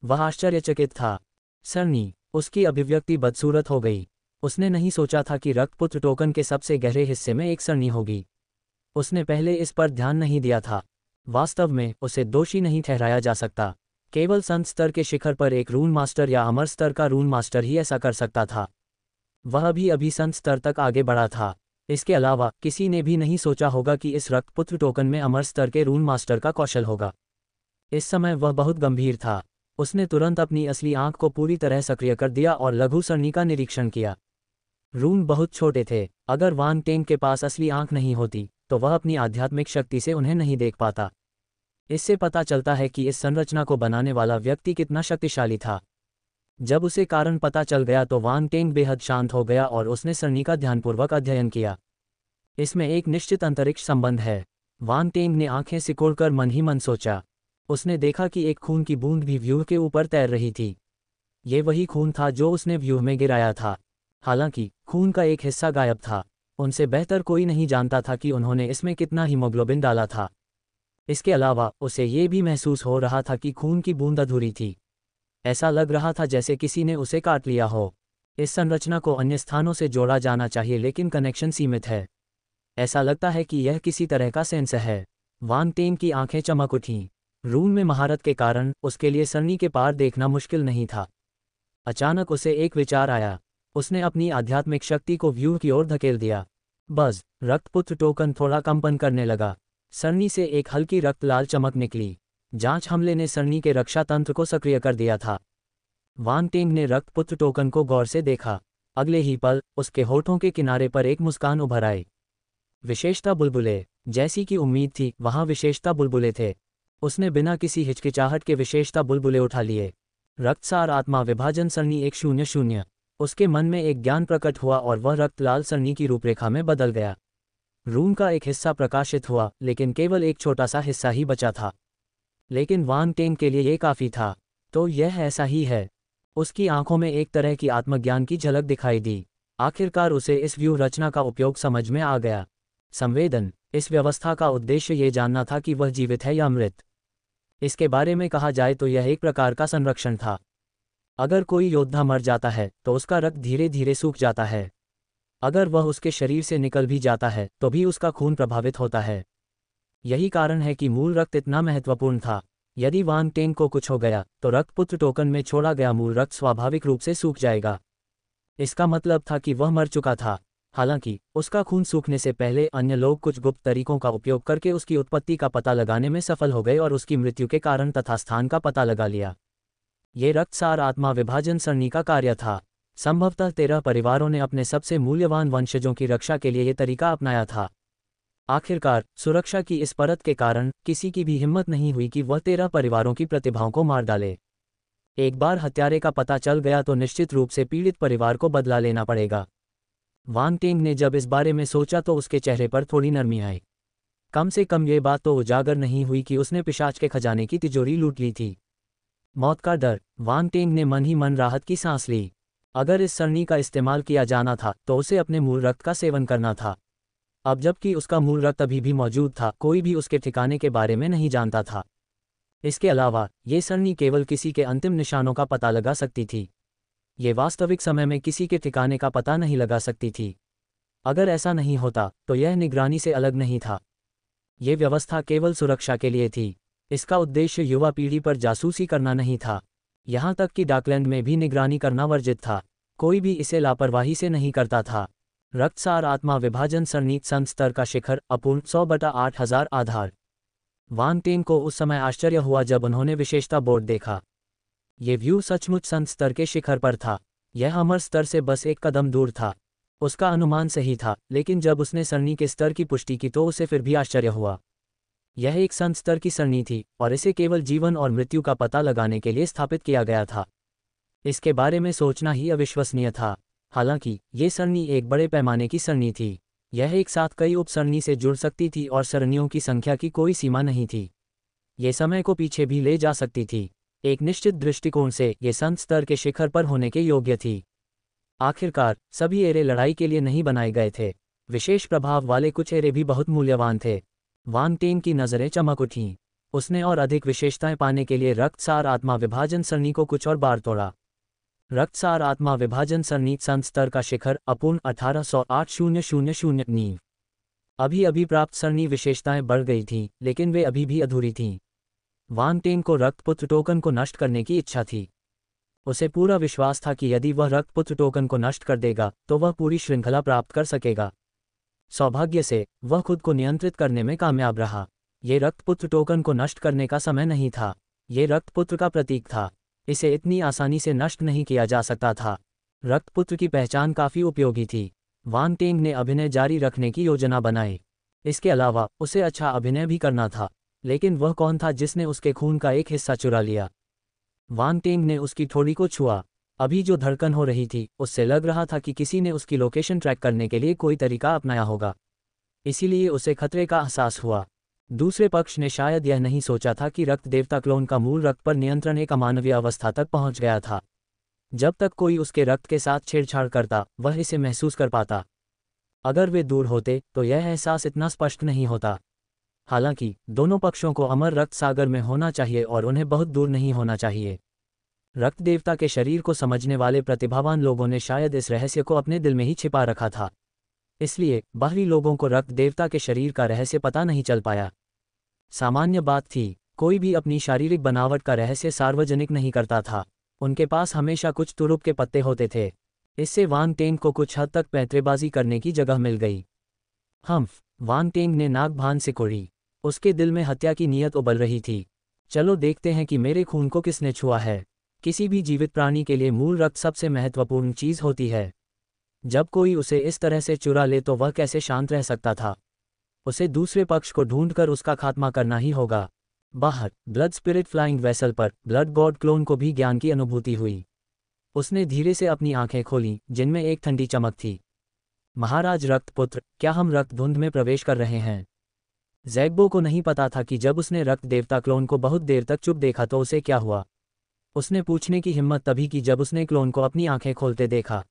वह आश्चर्यचकित था। सरनी, उसकी अभिव्यक्ति बदसूरत हो गई। उसने नहीं सोचा था कि रक्तपुत्र टोकन के सबसे गहरे हिस्से में एक सरनी होगी। उसने पहले इस पर ध्यान नहीं दिया था। वास्तव में उसे दोषी नहीं ठहराया जा सकता। केवल संत स्तर के शिखर पर एक रून मास्टर या अमर स्तर का रून मास्टर ही ऐसा कर सकता था। वह अभी संत स्तर तक आगे बढ़ा था। इसके अलावा किसी ने भी नहीं सोचा होगा कि इस रक्तपुत्र टोकन में अमर स्तर के रून मास्टर का कौशल होगा। इस समय वह बहुत गंभीर था। उसने तुरंत अपनी असली आंख को पूरी तरह सक्रिय कर दिया और लघु सरणी का निरीक्षण किया। रून बहुत छोटे थे। अगर वांग टेंग के पास असली आंख नहीं होती तो वह अपनी आध्यात्मिक शक्ति से उन्हें नहीं देख पाता। इससे पता चलता है कि इस संरचना को बनाने वाला व्यक्ति कितना शक्तिशाली था। जब उसे कारण पता चल गया तो वांग टेंग बेहद शांत हो गया और उसने सरणी का ध्यानपूर्वक अध्ययन किया। इसमें एक निश्चित अंतरिक्ष संबंध है। वांग टेंग ने आंखें सिकोड़कर मन ही मन सोचा। उसने देखा कि एक खून की बूंद भी व्यूह के ऊपर तैर रही थी। ये वही खून था जो उसने व्यूह में गिराया था। हालांकि खून का एक हिस्सा गायब था। उनसे बेहतर कोई नहीं जानता था कि उन्होंने इसमें कितना हीमोग्लोबिन डाला था। इसके अलावा उसे ये भी महसूस हो रहा था कि खून की बूंद अधूरी थी। ऐसा लग रहा था जैसे किसी ने उसे काट लिया हो। इस संरचना को अन्य स्थानों से जोड़ा जाना चाहिए लेकिन कनेक्शन सीमित है। ऐसा लगता है कि यह किसी तरह का सेंसर है। वांग टेंग की आंखें चमक उठीं। रून में महारत के कारण उसके लिए सरणी के पार देखना मुश्किल नहीं था। अचानक उसे एक विचार आया। उसने अपनी आध्यात्मिक शक्ति को व्यू की ओर धकेल दिया। बस रक्तपुत्र टोकन थोड़ा कंपन करने लगा। सरनी से एक हल्की रक्त लाल चमक निकली। जांच हमले ने सरनी के रक्षा तंत्र को सक्रिय कर दिया था। वान टेंग ने रक्तपुत्र टोकन को गौर से देखा। अगले ही पल उसके होठों के किनारे पर एक मुस्कान उभर आई। विशेषता बुलबुले। जैसी की उम्मीद थी, वहां विशेषता बुलबुले थे। उसने बिना किसी हिचकिचाहट के विशेषता बुलबुले उठा लिए। रक्तसार आत्मा विभाजन सरनी 100। उसके मन में एक ज्ञान प्रकट हुआ और वह रक्त लाल सरनी की रूपरेखा में बदल गया। रूम का एक हिस्सा प्रकाशित हुआ, लेकिन केवल एक छोटा सा हिस्सा ही बचा था। लेकिन वान टेंग के लिए ये काफी था। तो यह ऐसा ही है। उसकी आंखों में एक तरह की आत्मज्ञान की झलक दिखाई दी। आखिरकार उसे इस व्यू रचना का उपयोग समझ में आ गया। संवेदन। इस व्यवस्था का उद्देश्य ये जानना था कि वह जीवित है या मृत। इसके बारे में कहा जाए तो यह एक प्रकार का संरक्षण था। अगर कोई योद्धा मर जाता है तो उसका रक्त धीरे धीरे सूख जाता है। अगर वह उसके शरीर से निकल भी जाता है तो भी उसका खून प्रभावित होता है। यही कारण है कि मूल रक्त इतना महत्वपूर्ण था। यदि वान टेंग को कुछ हो गया तो रक्तपुत्र टोकन में छोड़ा गया मूल रक्त स्वाभाविक रूप से सूख जाएगा। इसका मतलब था कि वह मर चुका था। हालांकि उसका खून सूखने से पहले अन्य लोग कुछ गुप्त तरीकों का उपयोग करके उसकी उत्पत्ति का पता लगाने में सफल हो गए और उसकी मृत्यु के कारण तथा स्थान का पता लगा लिया। ये रक्तसार आत्मा विभाजन सरणी का कार्य था। संभवतः 13 परिवारों ने अपने सबसे मूल्यवान वंशजों की रक्षा के लिए ये तरीका अपनाया था। आखिरकार सुरक्षा की इस परत के कारण किसी की भी हिम्मत नहीं हुई कि वह 13 परिवारों की प्रतिभाओं को मार डाले। एक बार हत्यारे का पता चल गया तो निश्चित रूप से पीड़ित परिवार को बदला लेना पड़ेगा। वान टेंग ने जब इस बारे में सोचा तो उसके चेहरे पर थोड़ी नरमी आई। कम से कम ये बात तो उजागर नहीं हुई कि उसने पिशाच के खजाने की तिजोरी लूट ली थी। मौत का डर। वान टेंग ने मन ही मन राहत की सांस ली। अगर इस सरणी का इस्तेमाल किया जाना था तो उसे अपने मूल रक्त का सेवन करना था। अब जबकि उसका मूल रक्त अभी भी मौजूद था, कोई भी उसके ठिकाने के बारे में नहीं जानता था। इसके अलावा ये सरणी केवल किसी के अंतिम निशानों का पता लगा सकती थी। ये वास्तविक समय में किसी के ठिकाने का पता नहीं लगा सकती थी। अगर ऐसा नहीं होता तो यह निगरानी से अलग नहीं था। ये व्यवस्था केवल सुरक्षा के लिए थी। इसका उद्देश्य युवा पीढ़ी पर जासूसी करना नहीं था। यहाँ तक कि डाकलैंड में भी निगरानी करना वर्जित था। कोई भी इसे लापरवाही से नहीं करता था। रक्तसार आत्मा विभाजन सरणी संस्तर का शिखर अपूर्ण 100/8000 आधार। वान टेंग को उस समय आश्चर्य हुआ जब उन्होंने विशेषता बोर्ड देखा। ये व्यू सचमुच संत स्तर के शिखर पर था। यह अमर स्तर से बस एक कदम दूर था। उसका अनुमान सही था, लेकिन जब उसने सरणी के स्तर की पुष्टि की तो उसे फिर भी आश्चर्य हुआ। यह एक संत स्तर की सरणी थी और इसे केवल जीवन और मृत्यु का पता लगाने के लिए स्थापित किया गया था। इसके बारे में सोचना ही अविश्वसनीय था। हालांकि ये सरणी एक बड़े पैमाने की सरणी थी। यह एक साथ कई उप सरणी से जुड़ सकती थी और सरणियों की संख्या की कोई सीमा नहीं थी। ये समय को पीछे भी ले जा सकती थी। एक निश्चित दृष्टिकोण से ये संत स्तर के शिखर पर होने के योग्य थी। आखिरकार सभी एरे लड़ाई के लिए नहीं बनाए गए थे। विशेष प्रभाव वाले कुछ एरे भी बहुत मूल्यवान थे। वान टेंग की नज़रें चमक उठीं। उसने और अधिक विशेषताएं पाने के लिए रक्तसार आत्मा विभाजन सरणी को कुछ और बार तोड़ा। रक्तसार आत्मा विभाजन सरणी संत स्तर का शिखर अपूर्ण 1808,000 नींव। अभी अभी प्राप्त सरणी विशेषताएं बढ़ गई थीं, लेकिन वे अभी भी अधूरी थीं। वान टेंग को रक्तपुत्र टोकन को नष्ट करने की इच्छा थी। उसे पूरा विश्वास था कि यदि वह रक्तपुत्र टोकन को नष्ट कर देगा तो वह पूरी श्रृंखला प्राप्त कर सकेगा। सौभाग्य से वह खुद को नियंत्रित करने में कामयाब रहा। ये रक्तपुत्र टोकन को नष्ट करने का समय नहीं था। ये रक्तपुत्र का प्रतीक था। इसे इतनी आसानी से नष्ट नहीं किया जा सकता था। रक्तपुत्र की पहचान काफी उपयोगी थी। वान टेंग ने अभिनय जारी रखने की योजना बनाई। इसके अलावा उसे अच्छा अभिनय भी करना था। लेकिन वह कौन था जिसने उसके खून का एक हिस्सा चुरा लिया? वान टेंग ने उसकी ठोड़ी को छुआ। अभी जो धड़कन हो रही थी उससे लग रहा था कि किसी ने उसकी लोकेशन ट्रैक करने के लिए कोई तरीका अपनाया होगा। इसीलिए उसे खतरे का एहसास हुआ। दूसरे पक्ष ने शायद यह नहीं सोचा था कि रक्त देवता क्लोन का मूल रक्त पर नियंत्रण एक अमानवीय अवस्था तक पहुंच गया था। जब तक कोई उसके रक्त के साथ छेड़छाड़ करता वह इसे महसूस कर पाता। अगर वे दूर होते तो यह एहसास इतना स्पष्ट नहीं होता। हालांकि दोनों पक्षों को अमर रक्त सागर में होना चाहिए और उन्हें बहुत दूर नहीं होना चाहिए। रक्त देवता के शरीर को समझने वाले प्रतिभावान लोगों ने शायद इस रहस्य को अपने दिल में ही छिपा रखा था। इसलिए बाहरी लोगों को रक्त देवता के शरीर का रहस्य पता नहीं चल पाया। सामान्य बात थी, कोई भी अपनी शारीरिक बनावट का रहस्य सार्वजनिक नहीं करता था। उनके पास हमेशा कुछ तुरुप के पत्ते होते थे। इससे वांग टेंग को कुछ हद तक पैंतरेबाजी करने की जगह मिल गई। वांग टेंग ने नाक भान सिकोड़ी। उसके दिल में हत्या की नीयत उबल रही थी। चलो देखते हैं कि मेरे खून को किसने छुआ है। किसी भी जीवित प्राणी के लिए मूल रक्त सबसे महत्वपूर्ण चीज होती है। जब कोई उसे इस तरह से चुरा ले तो वह कैसे शांत रह सकता था। उसे दूसरे पक्ष को ढूंढकर उसका खात्मा करना ही होगा। बाहर ब्लड स्पिरिट फ्लाइंग वेसल पर ब्लड गॉड क्लोन को भी ज्ञान की अनुभूति हुई। उसने धीरे से अपनी आंखें खोलीं, जिनमें एक ठंडी चमक थी। महाराज रक्तपुत्र, क्या हम रक्त धुंध में प्रवेश कर रहे हैं? ज़ैग्बो को नहीं पता था कि जब उसने रक्त देवता क्लोन को बहुत देर तक चुप देखा तो उसे क्या हुआ। उसने पूछने की हिम्मत तभी की जब उसने क्लोन को अपनी आंखें खोलते देखा।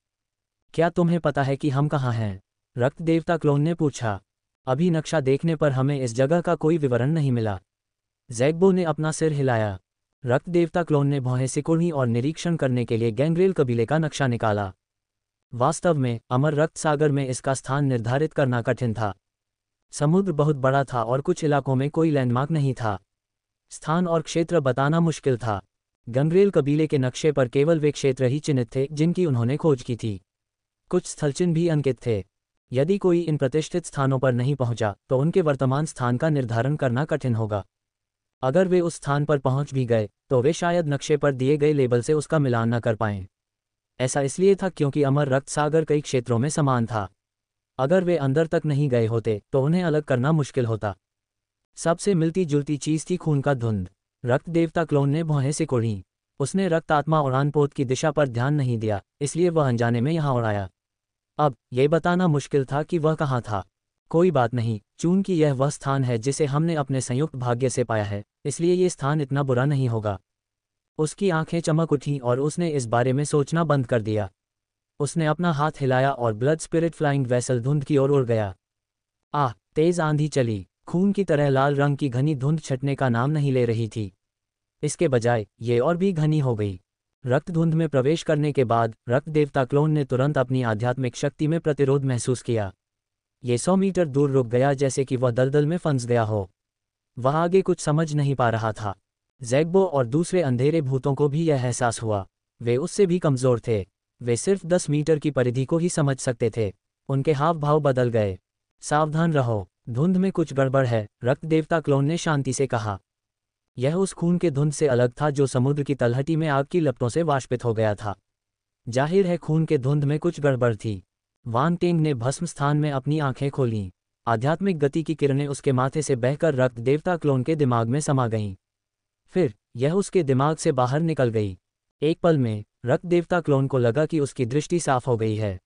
क्या तुम्हें पता है कि हम कहाँ हैं? रक्त देवता क्लोन ने पूछा। अभी नक्शा देखने पर हमें इस जगह का कोई विवरण नहीं मिला। ज़ैग्बो ने अपना सिर हिलाया। रक्त देवता क्लोन ने भौहें सिकुड़ी और निरीक्षण करने के लिए गैंग्रेल कबीले का नक्शा निकाला। वास्तव में अमर रक्त सागर में इसका स्थान निर्धारित करना कठिन था। समुद्र बहुत बड़ा था और कुछ इलाकों में कोई लैंडमार्क नहीं था। स्थान और क्षेत्र बताना मुश्किल था। गंग्रेल कबीले के नक्शे पर केवल वे क्षेत्र ही चिन्हित थे जिनकी उन्होंने खोज की थी। कुछ स्थलचिन्ह भी अंकित थे। यदि कोई इन प्रतिष्ठित स्थानों पर नहीं पहुंचा तो उनके वर्तमान स्थान का निर्धारण करना कठिन होगा। अगर वे उस स्थान पर पहुंच भी गए तो वे शायद नक्शे पर दिए गए लेबल से उसका मिलान न कर पाएं। ऐसा इसलिए था क्योंकि अमर रक्त सागर कई क्षेत्रों में समान था। अगर वे अंदर तक नहीं गए होते तो उन्हें अलग करना मुश्किल होता। सबसे मिलती जुलती चीज थी खून का धुंध। रक्त देवता क्लोन ने भौहें सिकोड़ी। उसने रक्त आत्मा और अनपोत की दिशा पर ध्यान नहीं दिया, इसलिए वह अनजाने में यहाँ उड़ाया। अब ये बताना मुश्किल था कि वह कहाँ था। कोई बात नहीं, चूंकि यह वह स्थान है जिसे हमने अपने संयुक्त भाग्य से पाया है, इसलिए ये स्थान इतना बुरा नहीं होगा। उसकी आंखें चमक उठीं और उसने इस बारे में सोचना बंद कर दिया। उसने अपना हाथ हिलाया और ब्लड स्पिरिट फ्लाइंग वेसल धुंध की ओर उड़ गया। तेज आंधी चली। खून की तरह लाल रंग की घनी धुंध छटने का नाम नहीं ले रही थी। इसके बजाय ये और भी घनी हो गई। रक्त धुंध में प्रवेश करने के बाद रक्त देवता क्लोन ने तुरंत अपनी आध्यात्मिक शक्ति में प्रतिरोध महसूस किया। ये 100 मीटर दूर रुक गया, जैसे कि वह दलदल में फंस गया हो। वह आगे कुछ समझ नहीं पा रहा था। ज़ैग्बो और दूसरे अंधेरे भूतों को भी यह एहसास हुआ। वे उससे भी कमज़ोर थे। वे सिर्फ 10 मीटर की परिधि को ही समझ सकते थे। उनके हाव भाव बदल गए। सावधान रहो, धुंध में कुछ गड़बड़ है, रक्त देवता क्लोन ने शांति से कहा। यह उस खून के धुंध से अलग था जो समुद्र की तलहटी में आग की लपटों से वाष्पित हो गया था। जाहिर है खून के धुंध में कुछ गड़बड़ थी। वांग टेंग ने भस्म स्थान में अपनी आंखें खोलीं। आध्यात्मिक गति की किरणें उसके माथे से बहकर रक्त देवता क्लोन के दिमाग में समा गईं। फिर यह उसके दिमाग से बाहर निकल गई। एक पल में रक्त देवता क्लोन को लगा कि उसकी दृष्टि साफ हो गई है।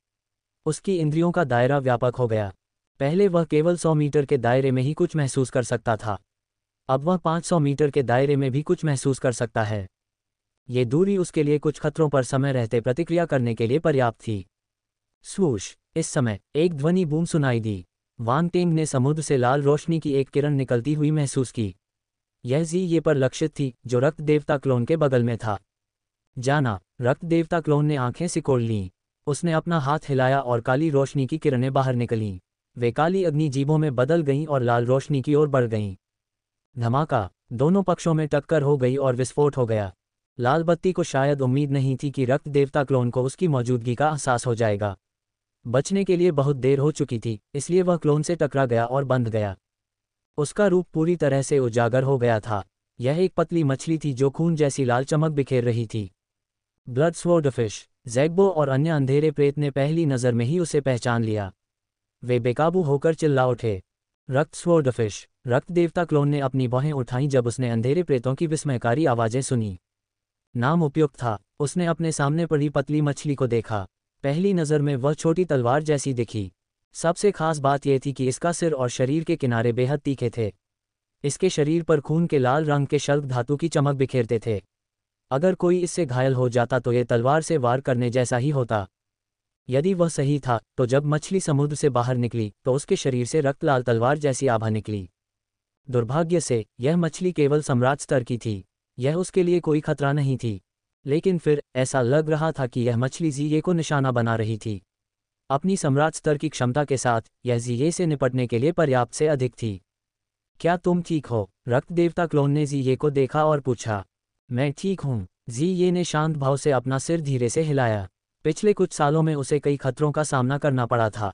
उसकी इंद्रियों का दायरा व्यापक हो गया। पहले वह केवल 100 मीटर के दायरे में ही कुछ महसूस कर सकता था। अब वह 500 मीटर के दायरे में भी कुछ महसूस कर सकता है। ये दूरी उसके लिए कुछ खतरों पर समय रहते प्रतिक्रिया करने के लिए पर्याप्त थी। स्वूश! इस समय एक ध्वनि बूम सुनाई दी। वांग टेंग ने समुद्र से लाल रोशनी की एक किरण निकलती हुई महसूस की। यह ये पर लक्षित थी, जो रक्त देवता क्लोन के बगल में था। जाना! रक्त देवता क्लोन ने आंखें सिकोड़ लीं। उसने अपना हाथ हिलाया और काली रोशनी की किरणें बाहर निकलीं। वे काली अग्नि जीभों में बदल गईं और लाल रोशनी की ओर बढ़ गईं। धमाका! दोनों पक्षों में टक्कर हो गई और विस्फोट हो गया। लाल बत्ती को शायद उम्मीद नहीं थी कि रक्त देवता क्लोन को उसकी मौजूदगी का एहसास हो जाएगा। बचने के लिए बहुत देर हो चुकी थी, इसलिए वह क्लोन से टकरा गया और बंध गया। उसका रूप पूरी तरह से उजागर हो गया था। यह एक पतली मछली थी जो खून जैसी लाल चमक बिखेर रही थी। Blood swordfish! ज़ैग्बो और अन्य अंधेरे प्रेत ने पहली नज़र में ही उसे पहचान लिया। वे बेकाबू होकर चिल्ला उठे। रक्त स्वॉर्डफिश! रक्त देवता क्लोन ने अपनी बाहें उठाईं जब उसने अंधेरे प्रेतों की विस्मयकारी आवाज़ें सुनी। नाम उपयुक्त था। उसने अपने सामने पड़ी पतली मछली को देखा। पहली नज़र में वह छोटी तलवार जैसी दिखी। सबसे खास बात यह थी कि इसका सिर और शरीर के किनारे बेहद तीखे थे। इसके शरीर पर खून के लाल रंग के शल्क धातु की चमक बिखेरते थे। अगर कोई इससे घायल हो जाता तो यह तलवार से वार करने जैसा ही होता। यदि वह सही था तो जब मछली समुद्र से बाहर निकली तो उसके शरीर से रक्त लाल तलवार जैसी आभा निकली। दुर्भाग्य से यह मछली केवल सम्राट स्तर की थी। यह उसके लिए कोई खतरा नहीं थी, लेकिन फिर ऐसा लग रहा था कि यह मछली ज़िये को निशाना बना रही थी। अपनी सम्राट स्तर की क्षमता के साथ यह ज़िये से निपटने के लिए पर्याप्त से अधिक थी। क्या तुम ठीक हो? रक्त देवता क्लोन ने ज़िये को देखा और पूछा। मैं ठीक हूँ, ज़िये ने शांत भाव से अपना सिर धीरे से हिलाया। पिछले कुछ सालों में उसे कई खतरों का सामना करना पड़ा था।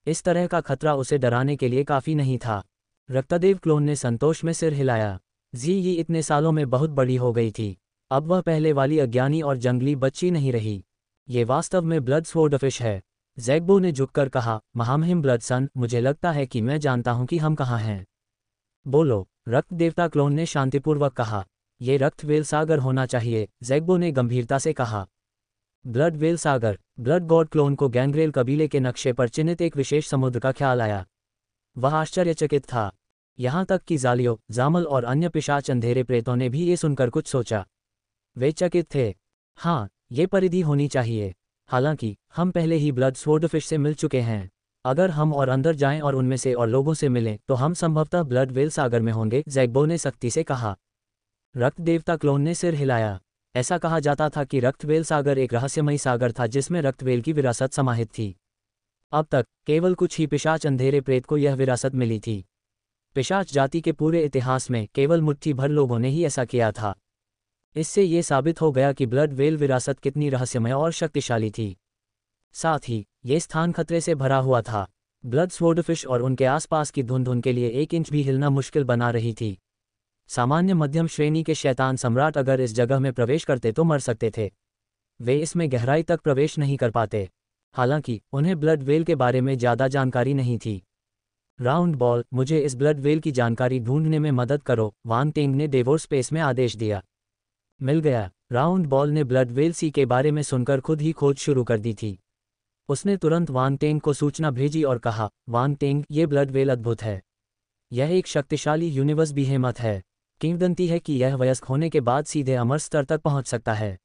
इस तरह का खतरा उसे डराने के लिए काफ़ी नहीं था। रक्तदेव क्लोन ने संतोष में सिर हिलाया। जी ये इतने सालों में बहुत बड़ी हो गई थी। अब वह पहले वाली अज्ञानी और जंगली बच्ची नहीं रही। ये वास्तव में ब्लड स्वॉर्डफिश है। ज़ैग्बो ने झुककर कहा, महामहिम ब्लड सन, मुझे लगता है कि मैं जानता हूं कि हम कहाँ हैं। बोलो, रक्त देवता क्लोन ने शांतिपूर्वक कहा। ये रक्त वेल सागर होना चाहिए, ज़ैग्बो ने गंभीरता से कहा। ब्लड वेल सागर। ब्लड गॉड क्लोन को गैंग्रेल कबीले के नक्शे पर चिन्हित एक विशेष समुद्र का ख्याल आया। वह आश्चर्यचकित था। यहाँ तक कि जालियो, जामल और अन्य पिशाच अंधेरे प्रेतों ने भी ये सुनकर कुछ सोचा। वे चकित थे। हाँ, ये परिधि होनी चाहिए। हालांकि हम पहले ही ब्लड स्वॉर्डफिश से मिल चुके हैं। अगर हम और अंदर जाएं और उनमें से और लोगों से मिलें तो हम संभवतः ब्लड वेल सागर में होंगे, ज़ैग्बो ने सख्ती से कहा। रक्त देवता क्लोन ने सिर हिलाया। ऐसा कहा जाता था कि रक्तवेल सागर एक रहस्यमयी सागर था जिसमें रक्तवेल की विरासत समाहित थी। अब तक केवल कुछ ही पिशाच अंधेरे प्रेत को यह विरासत मिली थी। पिशाच जाति के पूरे इतिहास में केवल मुट्ठी भर लोगों ने ही ऐसा किया था। इससे ये साबित हो गया कि ब्लड वेल विरासत कितनी रहस्यमय और शक्तिशाली थी। साथ ही ये स्थान खतरे से भरा हुआ था। ब्लड स्वॉर्डफिश और उनके आसपास की धुंध उनके लिए 1 इंच भी हिलना मुश्किल बना रही थी। सामान्य मध्यम श्रेणी के शैतान सम्राट अगर इस जगह में प्रवेश करते तो मर सकते थे। वे इसमें गहराई तक प्रवेश नहीं कर पाते। हालांकि उन्हें ब्लड वेल के बारे में ज़्यादा जानकारी नहीं थी। राउंड बॉल, मुझे इस ब्लड वेल की जानकारी ढूंढने में मदद करो, वांग टेंग ने डेवोर स्पेस में आदेश दिया। मिल गया। राउंड बॉल ने ब्लड वेल सी के बारे में सुनकर खुद ही खोज शुरू कर दी थी। उसने तुरंत वांग टेंग को सूचना भेजी और कहा, वांग टेंग, ये ब्लड वेल अद्भुत है। यह एक शक्तिशाली यूनिवर्स बीहेमथ है। किंवदंती है कि यह वयस्क होने के बाद सीधे अमर स्तर तक पहुंच सकता है।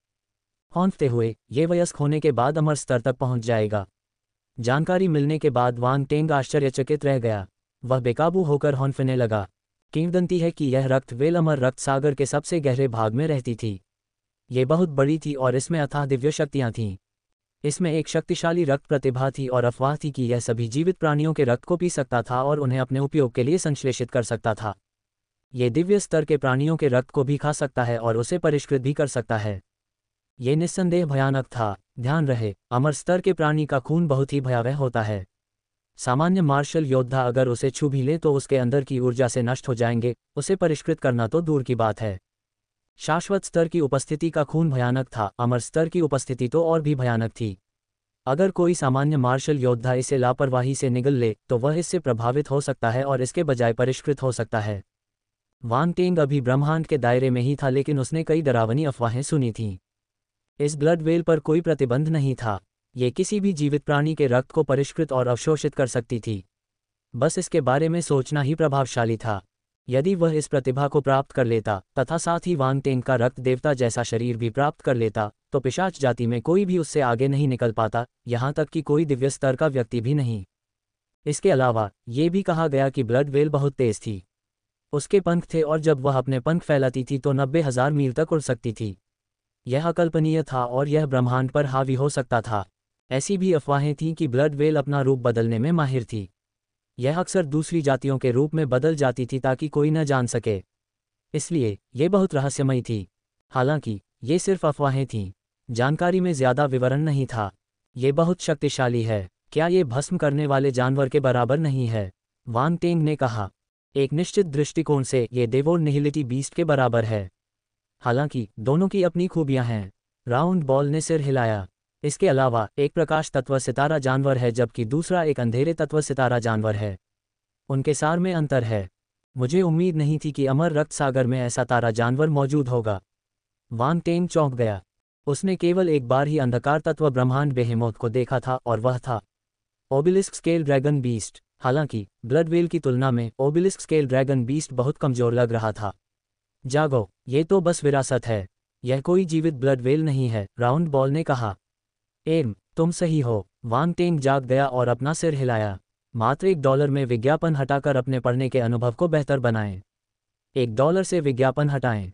हौंकते हुए ये वयस्क होने के बाद अमर स्तर तक पहुंच जाएगा। जानकारी मिलने के बाद वांग टेंग आश्चर्यचकित रह गया। वह बेकाबू होकर हौंकने लगा। किंवदंती है कि यह रक्त वेल अमर रक्त सागर के सबसे गहरे भाग में रहती थी। ये बहुत बड़ी थी और इसमें अथाह दिव्य शक्तियां थीं। इसमें एक शक्तिशाली रक्त प्रतिभा थी और अफवाह थी कि यह सभी जीवित प्राणियों के रक्त को पी सकता था और उन्हें अपने उपयोग के लिए संश्लेषित कर सकता था। ये दिव्य स्तर के प्राणियों के रक्त को भी खा सकता है और उसे परिष्कृत भी कर सकता है। ये निस्संदेह भयानक था। ध्यान रहे, अमर स्तर के प्राणी का खून बहुत ही भयावह होता है। सामान्य मार्शल योद्धा अगर उसे छू भी ले तो उसके अंदर की ऊर्जा से नष्ट हो जाएंगे, उसे परिष्कृत करना तो दूर की बात है। शाश्वत स्तर की उपस्थिति का खून भयानक था, अमर स्तर की उपस्थिति तो और भी भयानक थी। अगर कोई सामान्य मार्शल योद्धा इसे लापरवाही से निगल ले तो वह इससे प्रभावित हो सकता है और इसके बजाय परिष्कृत हो सकता है। वांग टेंग अभी ब्रह्मांड के दायरे में ही था लेकिन उसने कई डरावनी अफवाहें सुनी थीं। इस ब्लड वेल पर कोई प्रतिबंध नहीं था। ये किसी भी जीवित प्राणी के रक्त को परिष्कृत और अवशोषित कर सकती थी। बस इसके बारे में सोचना ही प्रभावशाली था। यदि वह इस प्रतिभा को प्राप्त कर लेता तथा साथ ही वांग टेंग का रक्त देवता जैसा शरीर भी प्राप्त कर लेता तो पिशाच जाति में कोई भी उससे आगे नहीं निकल पाता, यहाँ तक कि कोई दिव्य स्तर का व्यक्ति भी नहीं। इसके अलावा ये भी कहा गया कि ब्लड वेल बहुत तेज थी। उसके पंख थे और जब वह अपने पंख फैलाती थी तो 90,000 मील तक उड़ सकती थी। यह अकल्पनीय था और यह ब्रह्मांड पर हावी हो सकता था। ऐसी भी अफवाहें थीं कि ब्लड वेल अपना रूप बदलने में माहिर थी। यह अक्सर दूसरी जातियों के रूप में बदल जाती थी ताकि कोई न जान सके। इसलिए ये बहुत रहस्यमयी थी। हालांकि ये सिर्फ अफवाहें थीं। जानकारी में ज़्यादा विवरण नहीं था। ये बहुत शक्तिशाली है। क्या ये भस्म करने वाले जानवर के बराबर नहीं है? वांग टेंग ने कहा। एक निश्चित दृष्टिकोण से ये डेवोर निहिलिटी बीस्ट के बराबर है। हालांकि दोनों की अपनी खूबियां हैं। राउंड बॉल ने सिर हिलाया। इसके अलावा एक प्रकाश तत्व सितारा जानवर है जबकि दूसरा एक अंधेरे तत्व सितारा जानवर है। उनके सार में अंतर है। मुझे उम्मीद नहीं थी कि अमर रक्त सागर में ऐसा तारा जानवर मौजूद होगा। वांग टेंग चौंक गया। उसने केवल एक बार ही अंधकार तत्व ब्रह्मांड बेहेमोथ को देखा था और वह था ओबेलिस्क स्केल ड्रैगन बीस्ट। हालांकि ब्लड वेल की तुलना में ओबेलिस्क स्केल ड्रैगन बीस्ट बहुत कमजोर लग रहा था। जागो, ये तो बस विरासत है। यह कोई जीवित ब्लड वेल नहीं है, राउंड बॉल ने कहा। तुम सही हो। वांग टेंग जाग गया और अपना सिर हिलाया। मात्र $1 में विज्ञापन हटाकर अपने पढ़ने के अनुभव को बेहतर बनाएं। $1 से विज्ञापन हटाएं।